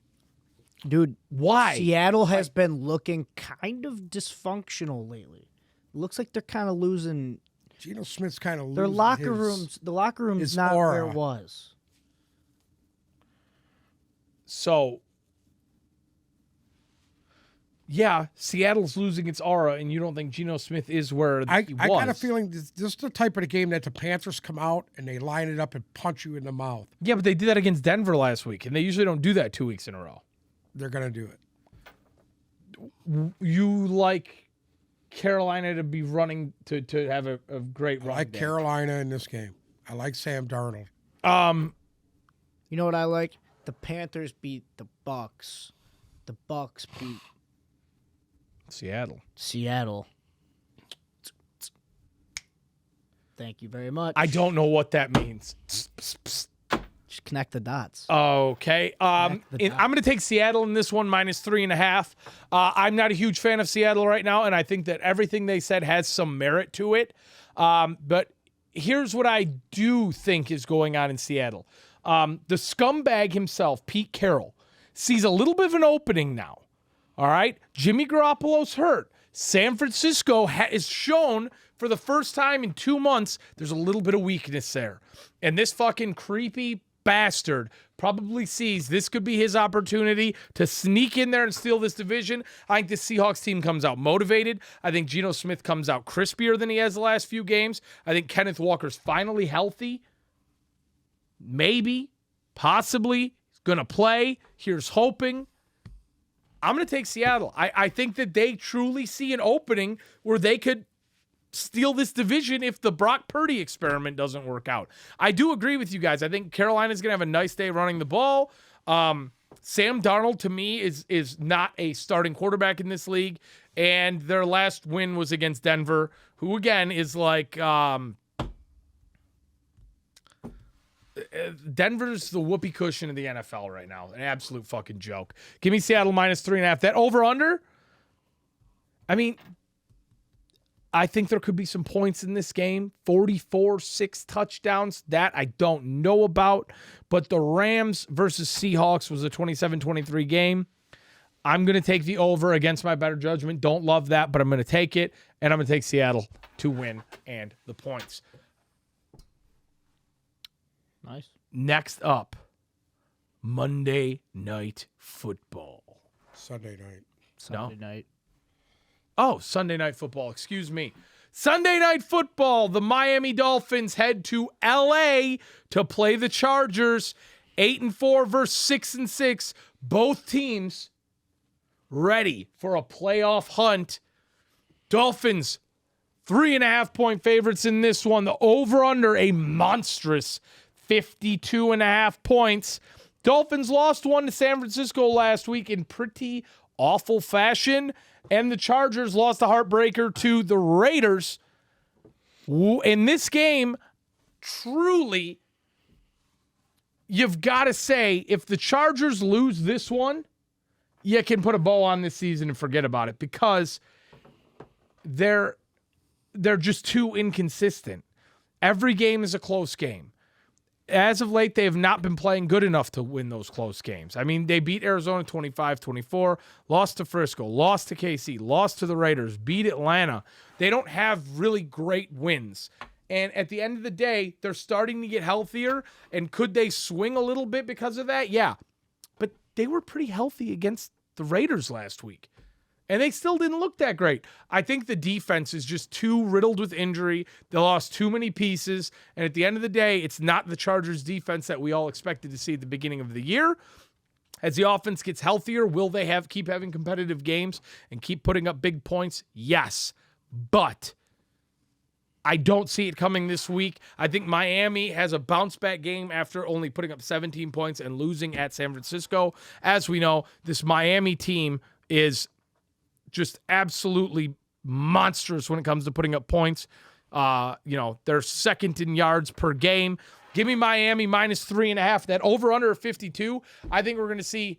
Dude, Why? Seattle has been looking kind of dysfunctional lately. Looks like they're kind of losing Geno Smith's kind of losing their locker his- rooms. The locker room's his not where aura. it was. So, yeah, Seattle's losing its aura, and you don't think Geno Smith is where I he got a was. feeling this is the type of the game that the Panthers come out and they line it up and punch you in the mouth. Yeah, but they did that against Denver last week, and they usually don't do that 2 weeks in a row. They're going to do it. You like Carolina to be running to have a great I run. like game. Carolina in this game. I like Sam Darnold. You know what I like? The Panthers beat the Bucks. The Bucks beat Seattle. Seattle. Thank you very much. I don't know what that means. Just connect the dots. Okay. I'm going to take Seattle in this one, -3.5. I'm not a huge fan of Seattle right now, and I think that everything they said has some merit to it. But here's what I do think is going on in Seattle. The scumbag himself, Pete Carroll, sees a little bit of an opening now. All right? Jimmy Garoppolo's hurt. San Francisco is shown for the first time in 2 months there's a little bit of weakness there. And this fucking creepy bastard probably sees this could be his opportunity to sneak in there and steal this division. I think the Seahawks team comes out motivated. I think Geno Smith comes out crispier than he has the last few games. I think Kenneth Walker's finally healthy. Maybe, possibly, he's going to play. Here's hoping. I'm going to take Seattle. I think that they truly see an opening where they could steal this division if the Brock Purdy experiment doesn't work out. I do agree with you guys. I think Carolina's going to have a nice day running the ball. Sam Darnold, to me, is not a starting quarterback in this league. And their last win was against Denver, who, again, is like... Denver's the whoopee cushion of the NFL right now. An absolute fucking joke. Give me Seattle -3.5. That over-under, I mean, I think there could be some points in this game. 44, 6 touchdowns. That I don't know about. But the Rams versus Seahawks was a 27-23 game. I'm going to take the over against my better judgment. Don't love that, but I'm going to take it. And I'm going to take Seattle to win and the points. Nice. Next up, Monday Night Football. Sunday night. Sunday night. Oh, Sunday Night Football. Excuse me. Sunday Night Football. The Miami Dolphins head to L.A. to play the Chargers. 8-4 versus 6-6. Both teams ready for a playoff hunt. Dolphins, 3.5-point favorites in this one. The over-under, a monstrous 52.5 points. Dolphins lost one to San Francisco last week in pretty awful fashion. And the Chargers lost a heartbreaker to the Raiders. In this game, truly, you've got to say, if the Chargers lose this one, you can put a bow on this season and forget about it because they're just too inconsistent. Every game is a close game. As of late, they have not been playing good enough to win those close games. I mean, they beat Arizona 25-24, lost to Frisco, lost to KC, lost to the Raiders, beat Atlanta. They don't have really great wins. And at the end of the day, they're starting to get healthier. And could they swing a little bit because of that? Yeah. But they were pretty healthy against the Raiders last week. And they still didn't look that great. I think the defense is just too riddled with injury. They lost too many pieces. And at the end of the day, it's not the Chargers defense that we all expected to see at the beginning of the year. As the offense gets healthier, will they keep having competitive games and keep putting up big points? Yes. But I don't see it coming this week. I think Miami has a bounce-back game after only putting up 17 points and losing at San Francisco. As we know, this Miami team is just absolutely monstrous when it comes to putting up points. They're second in yards per game. Give me Miami -3.5. That over-under of 52, I think we're going to see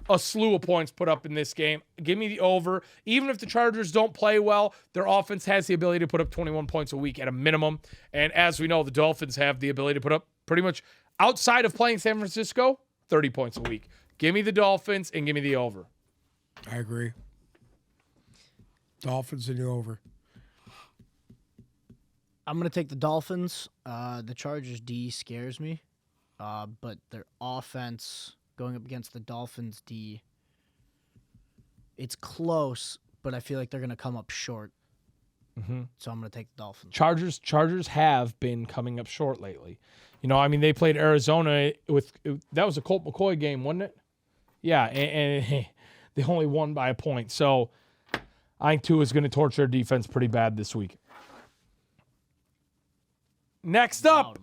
a slew of points put up in this game. Give me the over. Even if the Chargers don't play well, their offense has the ability to put up 21 points a week at a minimum. And as we know, the Dolphins have the ability to put up pretty much outside of playing San Francisco, 30 points a week. Give me the Dolphins and give me the over. I agree. Dolphins and the over. I'm going to take the Dolphins. The Chargers D scares me, but their offense going up against the Dolphins D, it's close, but I feel like they're going to come up short. So I'm going to take the Dolphins. Chargers have been coming up short lately. They played Arizona that was a Colt McCoy game, wasn't it? Yeah, and they only won by a point. So I think Tua is going to torch their defense pretty bad this week. Next up,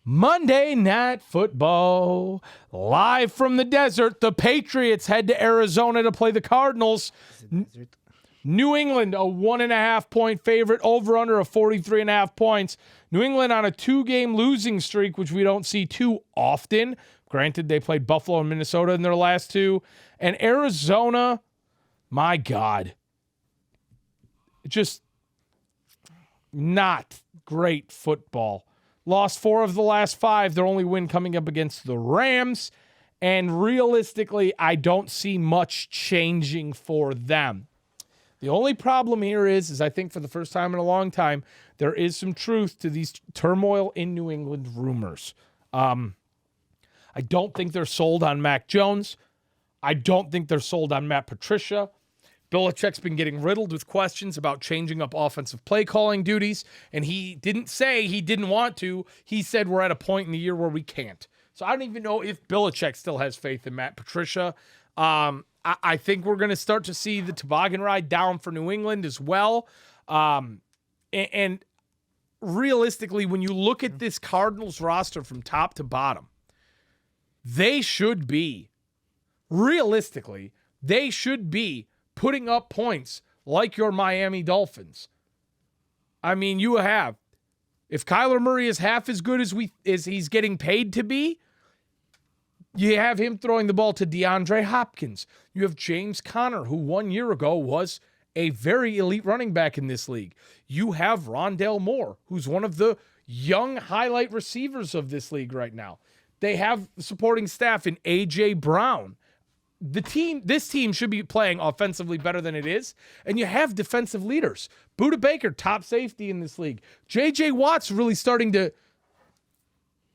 Monday Night Football. Live from the desert, the Patriots head to Arizona to play the Cardinals. New England, a 1.5-point favorite, over-under of 43.5 points. New England on a 2-game losing streak, which we don't see too often. Granted, they played Buffalo and Minnesota in their last two. And Arizona, my God, just not great football. Lost 4 of the last 5. Their only win coming up against the Rams. And realistically, I don't see much changing for them. The only problem here is I think for the first time in a long time, there is some truth to these turmoil in New England rumors. I don't think they're sold on Mac Jones. I don't think they're sold on Matt Patricia. Belichick's been getting riddled with questions about changing up offensive play calling duties, and he didn't say he didn't want to. He said we're at a point in the year where we can't. So I don't even know if Belichick still has faith in Matt Patricia. I think we're going to start to see the toboggan ride down for New England as well. And realistically, when you look at this Cardinals roster from top to bottom, they should be putting up points like your Miami Dolphins. I mean, if Kyler Murray is half as good as he's getting paid to be, you have him throwing the ball to DeAndre Hopkins. You have James Conner, who 1 year ago was a very elite running back in this league. You have Rondale Moore, who's one of the young highlight receivers of this league right now. They have supporting staff in A.J. Brown. This team should be playing offensively better than it is, and you have defensive leaders. Budda Baker, top safety in this league. J.J. Watt's really starting to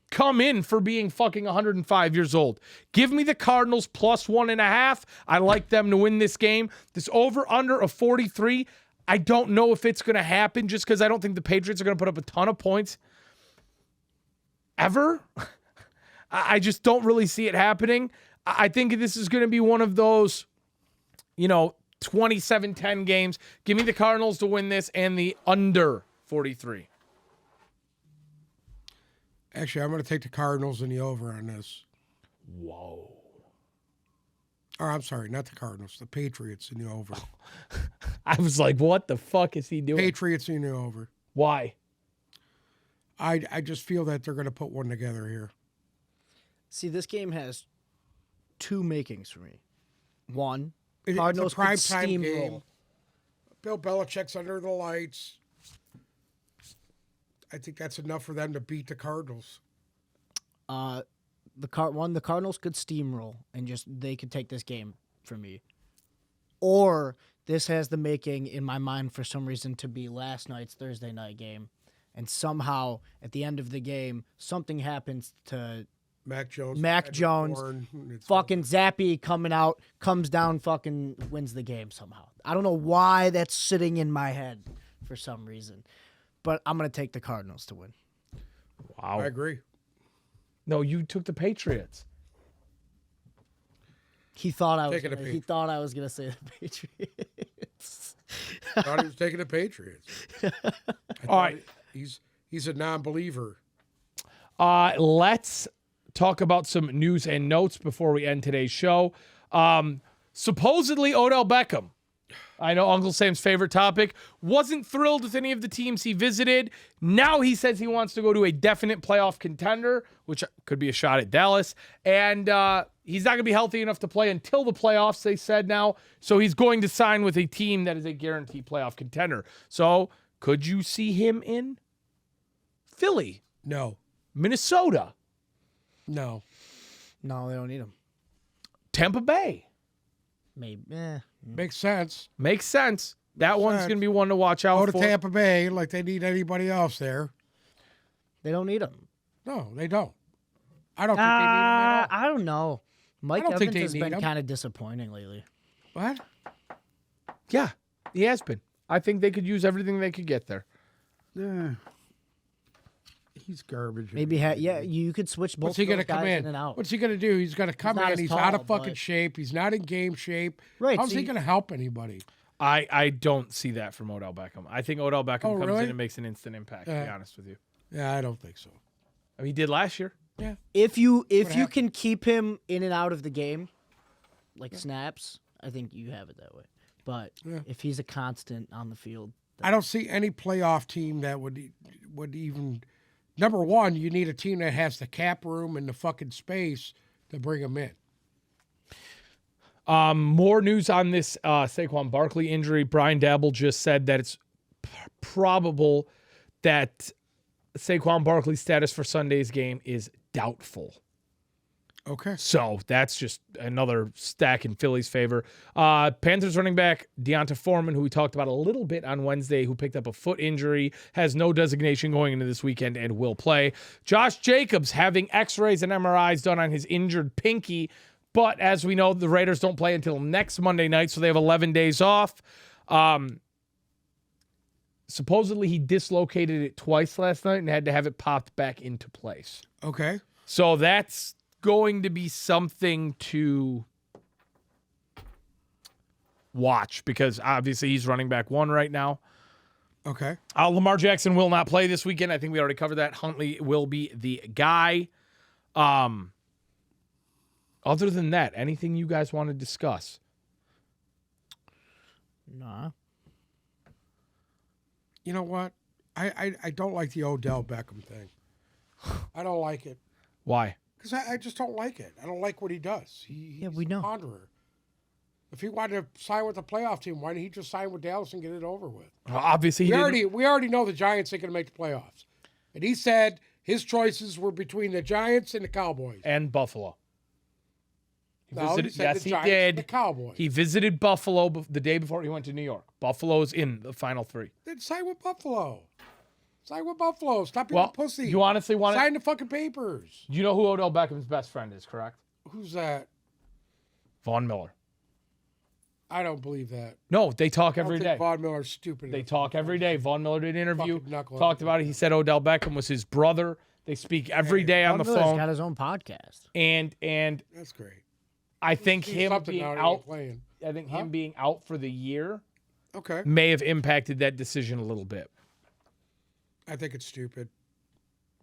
come in for being fucking 105 years old. Give me the Cardinals plus 1.5. I like them to win this game. This over-under of 43, I don't know if it's going to happen just because I don't think the Patriots are going to put up a ton of points ever. I just don't really see it happening. I think this is going to be one of those, 27-10 games. Give me the Cardinals to win this and the under 43. Actually, I'm going to take the Cardinals and the over on this. Whoa. Or I'm sorry, not the Cardinals, the Patriots in the over. I was like, what the fuck is he doing? Patriots in the over. Why? I just feel that they're going to put one together here. See, this game has two makings for me. One, It's a Cardinals could primetime steamroll. game. Bill Belichick's under the lights. I think that's enough for them to beat the Cardinals. The Cardinals could steamroll and just they could take this game from me. Or this has the making in my mind for some reason to be last night's Thursday night game, and somehow at the end of the game something happens to Mac Jones. fucking Zappy coming out, comes down, fucking wins the game somehow. I don't know why that's sitting in my head for some reason, but I'm gonna take the Cardinals to win. Wow. I agree. No, you took the Patriots. He thought I was. Taking the He thought I was gonna say the Patriots. Thought he was taking the Patriots. All right. He's a non-believer. Let's talk about some news and notes before we end today's show. Supposedly Odell Beckham, I know Uncle Sam's favorite topic, wasn't thrilled with any of the teams he visited. Now he says he wants to go to a definite playoff contender, which could be a shot at Dallas. And he's not going to be healthy enough to play until the playoffs, they said now. So he's going to sign with a team that is a guaranteed playoff contender. So could you see him in Philly, No. Minnesota, No. No, they don't need him. Tampa Bay? Maybe. Makes sense. Makes sense. That one's sense. going to be one to watch out Go to for. Tampa Bay like they need anybody else there. They don't need him. No, they don't. I don't think they need him at all. I don't know. Mike don't think Evans they has need been him. kind of disappointing lately. What? Yeah, he has been. I think they could use everything they could get there. Yeah. He's garbage. Maybe, you could switch both What's he going going to to come in? and out. What's he going to do? He's going to come not in. as He's tall, out of fucking but- shape. He's not in game shape. Right, How's so he you- going to help anybody? I don't see that from Odell Beckham. I think Odell Beckham Oh, comes really? in and makes an instant impact, to be honest with you. Yeah, I don't think so. I mean, he did last year. Yeah. If you happened? can keep him in and out of the game, like snaps, I think you have it that way. But if he's a constant on the field, I don't see any playoff team that would even. Number one, you need a team that has the cap room and the fucking space to bring him in. More news on this Saquon Barkley injury. Brian Dabble just said that it's probable that Saquon Barkley's status for Sunday's game is doubtful. Okay. So that's just another stack in Philly's favor. Panthers running back Deonta Foreman, who we talked about a little bit on Wednesday, who picked up a foot injury, has no designation going into this weekend and will play. Josh Jacobs having x-rays and MRIs done on his injured pinky. But as we know, the Raiders don't play until next Monday night, so they have 11 days off. Supposedly he dislocated it twice last night and had to have it popped back into place. Okay. So that's going to be something to watch because obviously he's running back one right now. Okay. Lamar Jackson will not play this weekend. I think we already covered that. Huntley will be the guy. Other than that, anything you guys want to discuss? nah. You know what? I don't like the Odell Beckham thing. I don't like it. Why? Because I just don't like it. I don't like what he does. He's we know. a ponderer. If he wanted to sign with the playoff team, why didn't he just sign with Dallas and get it over with? Well, obviously he didn't. We already know the Giants ain't going to make the playoffs. And he said his choices were between the Giants and the Cowboys. And Buffalo. He No, he visited, said yes, the he Giants did. and the Cowboys. He visited Buffalo the day before he went to New York. Buffalo's in the final three. Then sign with Buffalo. Sign with Buffalo. Stop being Well, a pussy. you honestly want to... Sign the fucking papers. You know who Odell Beckham's best friend is, correct? Who's that? Von Miller. I don't believe that. No, they talk I don't every think day. Von Miller's stupid. They enough. talk every day. Von Miller did an interview, Fucking knucklehead. talked about it. He said Odell Beckham was his brother. They speak every day on the Von Miller's phone. got his own podcast. And That's great. I think See him something being now he out, ain't playing. I think him being out for the year Okay. may have impacted that decision a little bit. I think it's stupid.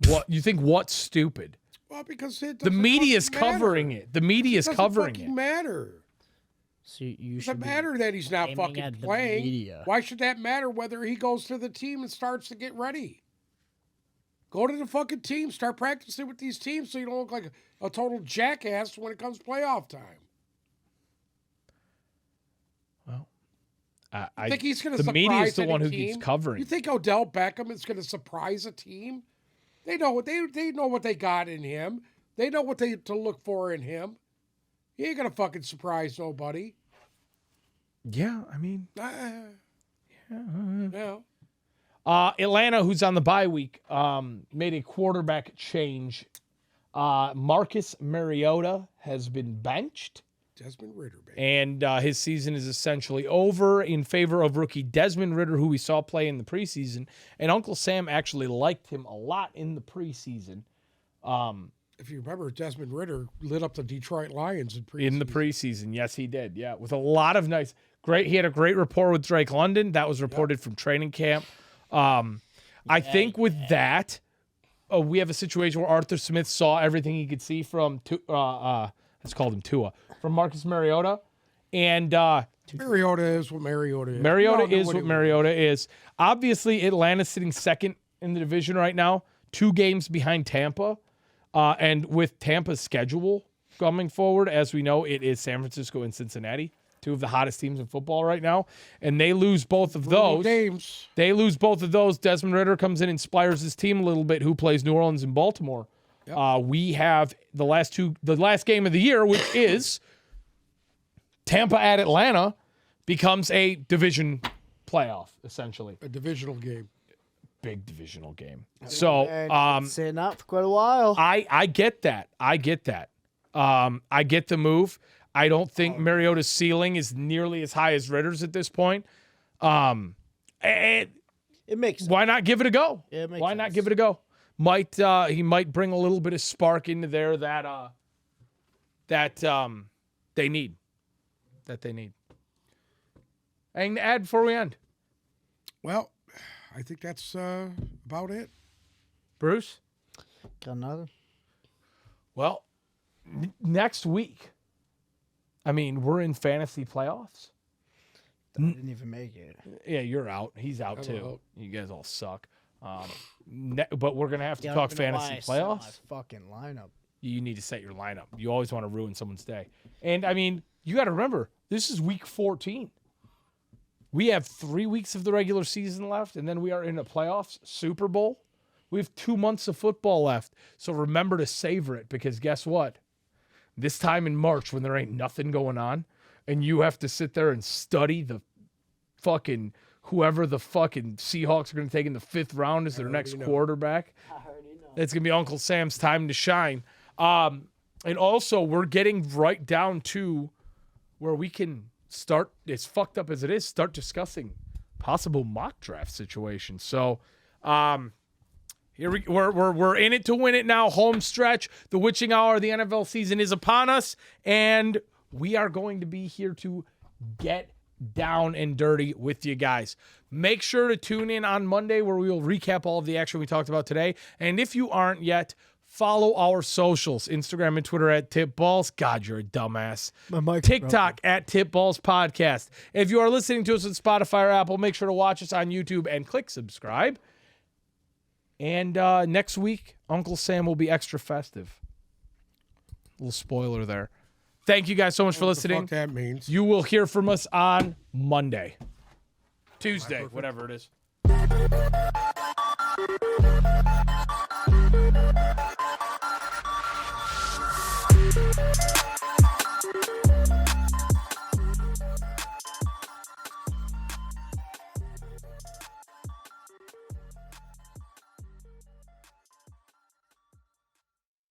What you think? What's stupid? Well, because it The doesn't media's fucking matter. covering it. The media's Doesn't covering fucking it. matter. So you Doesn't should be matter that he's not aiming fucking at the playing. media. Why should that matter whether he goes to the team and starts to get ready? Go to the fucking team. Start practicing with these teams so you don't look like a total jackass when it comes playoff time. I think he's going to the surprise media is the any one who team? keeps covering. You think Odell Beckham is going to surprise a team? They know what they got in him. They know what to look for in him. He ain't going to fucking surprise nobody. Yeah, I mean, No. Atlanta, who's on the bye week, made a quarterback change. Marcus Mariota has been benched. Desmond Ridder, baby. And his season is essentially over in favor of rookie Desmond Ridder, who we saw play in the preseason. And Uncle Sam actually liked him a lot in the preseason. If you remember, Desmond Ridder lit up the Detroit Lions in preseason. In the preseason, yes, he did. Yeah, with a lot of great. He had a great rapport with Drake London. That was reported from training camp. I think with that, we have a situation where Arthur Smith saw everything he could see from let's call him Tua, from Marcus Mariota. And Mariota is what Mariota is. Mariota is what Mariota is. Obviously, Atlanta's sitting second in the division right now, 2 games behind Tampa. And with Tampa's schedule coming forward, as we know, it is San Francisco and Cincinnati, 2 of the hottest teams in football right now. And they lose both of those. Games. They lose both of those. Desmond Ridder comes in and inspires his team a little bit, who plays New Orleans and Baltimore. Yep. We have the last game of the year, which is Tampa at Atlanta, becomes a division playoff, essentially. A divisional game. Big divisional game. So sitting out for quite a while. I get that. I get the move. I don't think Mariota's ceiling is nearly as high as Ridder's at this point. It makes sense. Why not give it a go? Yeah, it makes Why not sense. give it a go? He might bring a little bit of spark into there that they need. Anything to add before we end? Well, I think that's about it. Bruce? Got another? Well, next week, I mean, we're in fantasy playoffs. I didn't even make it. Yeah, you're out. He's out I'm too. out. You guys all suck. But we're going to have to Yeah, I talk don't even know why fantasy I set playoffs. my fucking lineup. You need to set your lineup. You always want to ruin someone's day. And, I mean, you got to remember, this is week 14. We have 3 weeks of the regular season left, and then we are in the playoffs, Super Bowl. We have 2 months of football left. So remember to savor it, because guess what? This time in March, when there ain't nothing going on, and you have to sit there and study the fucking whoever the fucking Seahawks are going to take in the 5th round as their next quarterback. I already know. It's going to be Uncle Sam's time to shine. And also, we're getting right down to where we can start, as fucked up as it is, start discussing possible mock draft situations. So, we're in it to win it now. Home stretch, the witching hour of the NFL season is upon us, and we are going to be here to get down and dirty with you guys. Make sure to tune in on Monday, where we will recap all of the action we talked about today. And if you aren't yet, follow our socials, Instagram and Twitter at TipBalls. God, you're a dumbass. TikTok at TipBalls Podcast. If you are listening to us on Spotify or Apple, make sure to watch us on YouTube and click subscribe. And next week, Uncle Sam will be extra festive. Little spoiler there. Thank you guys so much for listening. What the fuck that means. You will hear from us on Monday. Tuesday, whatever it is.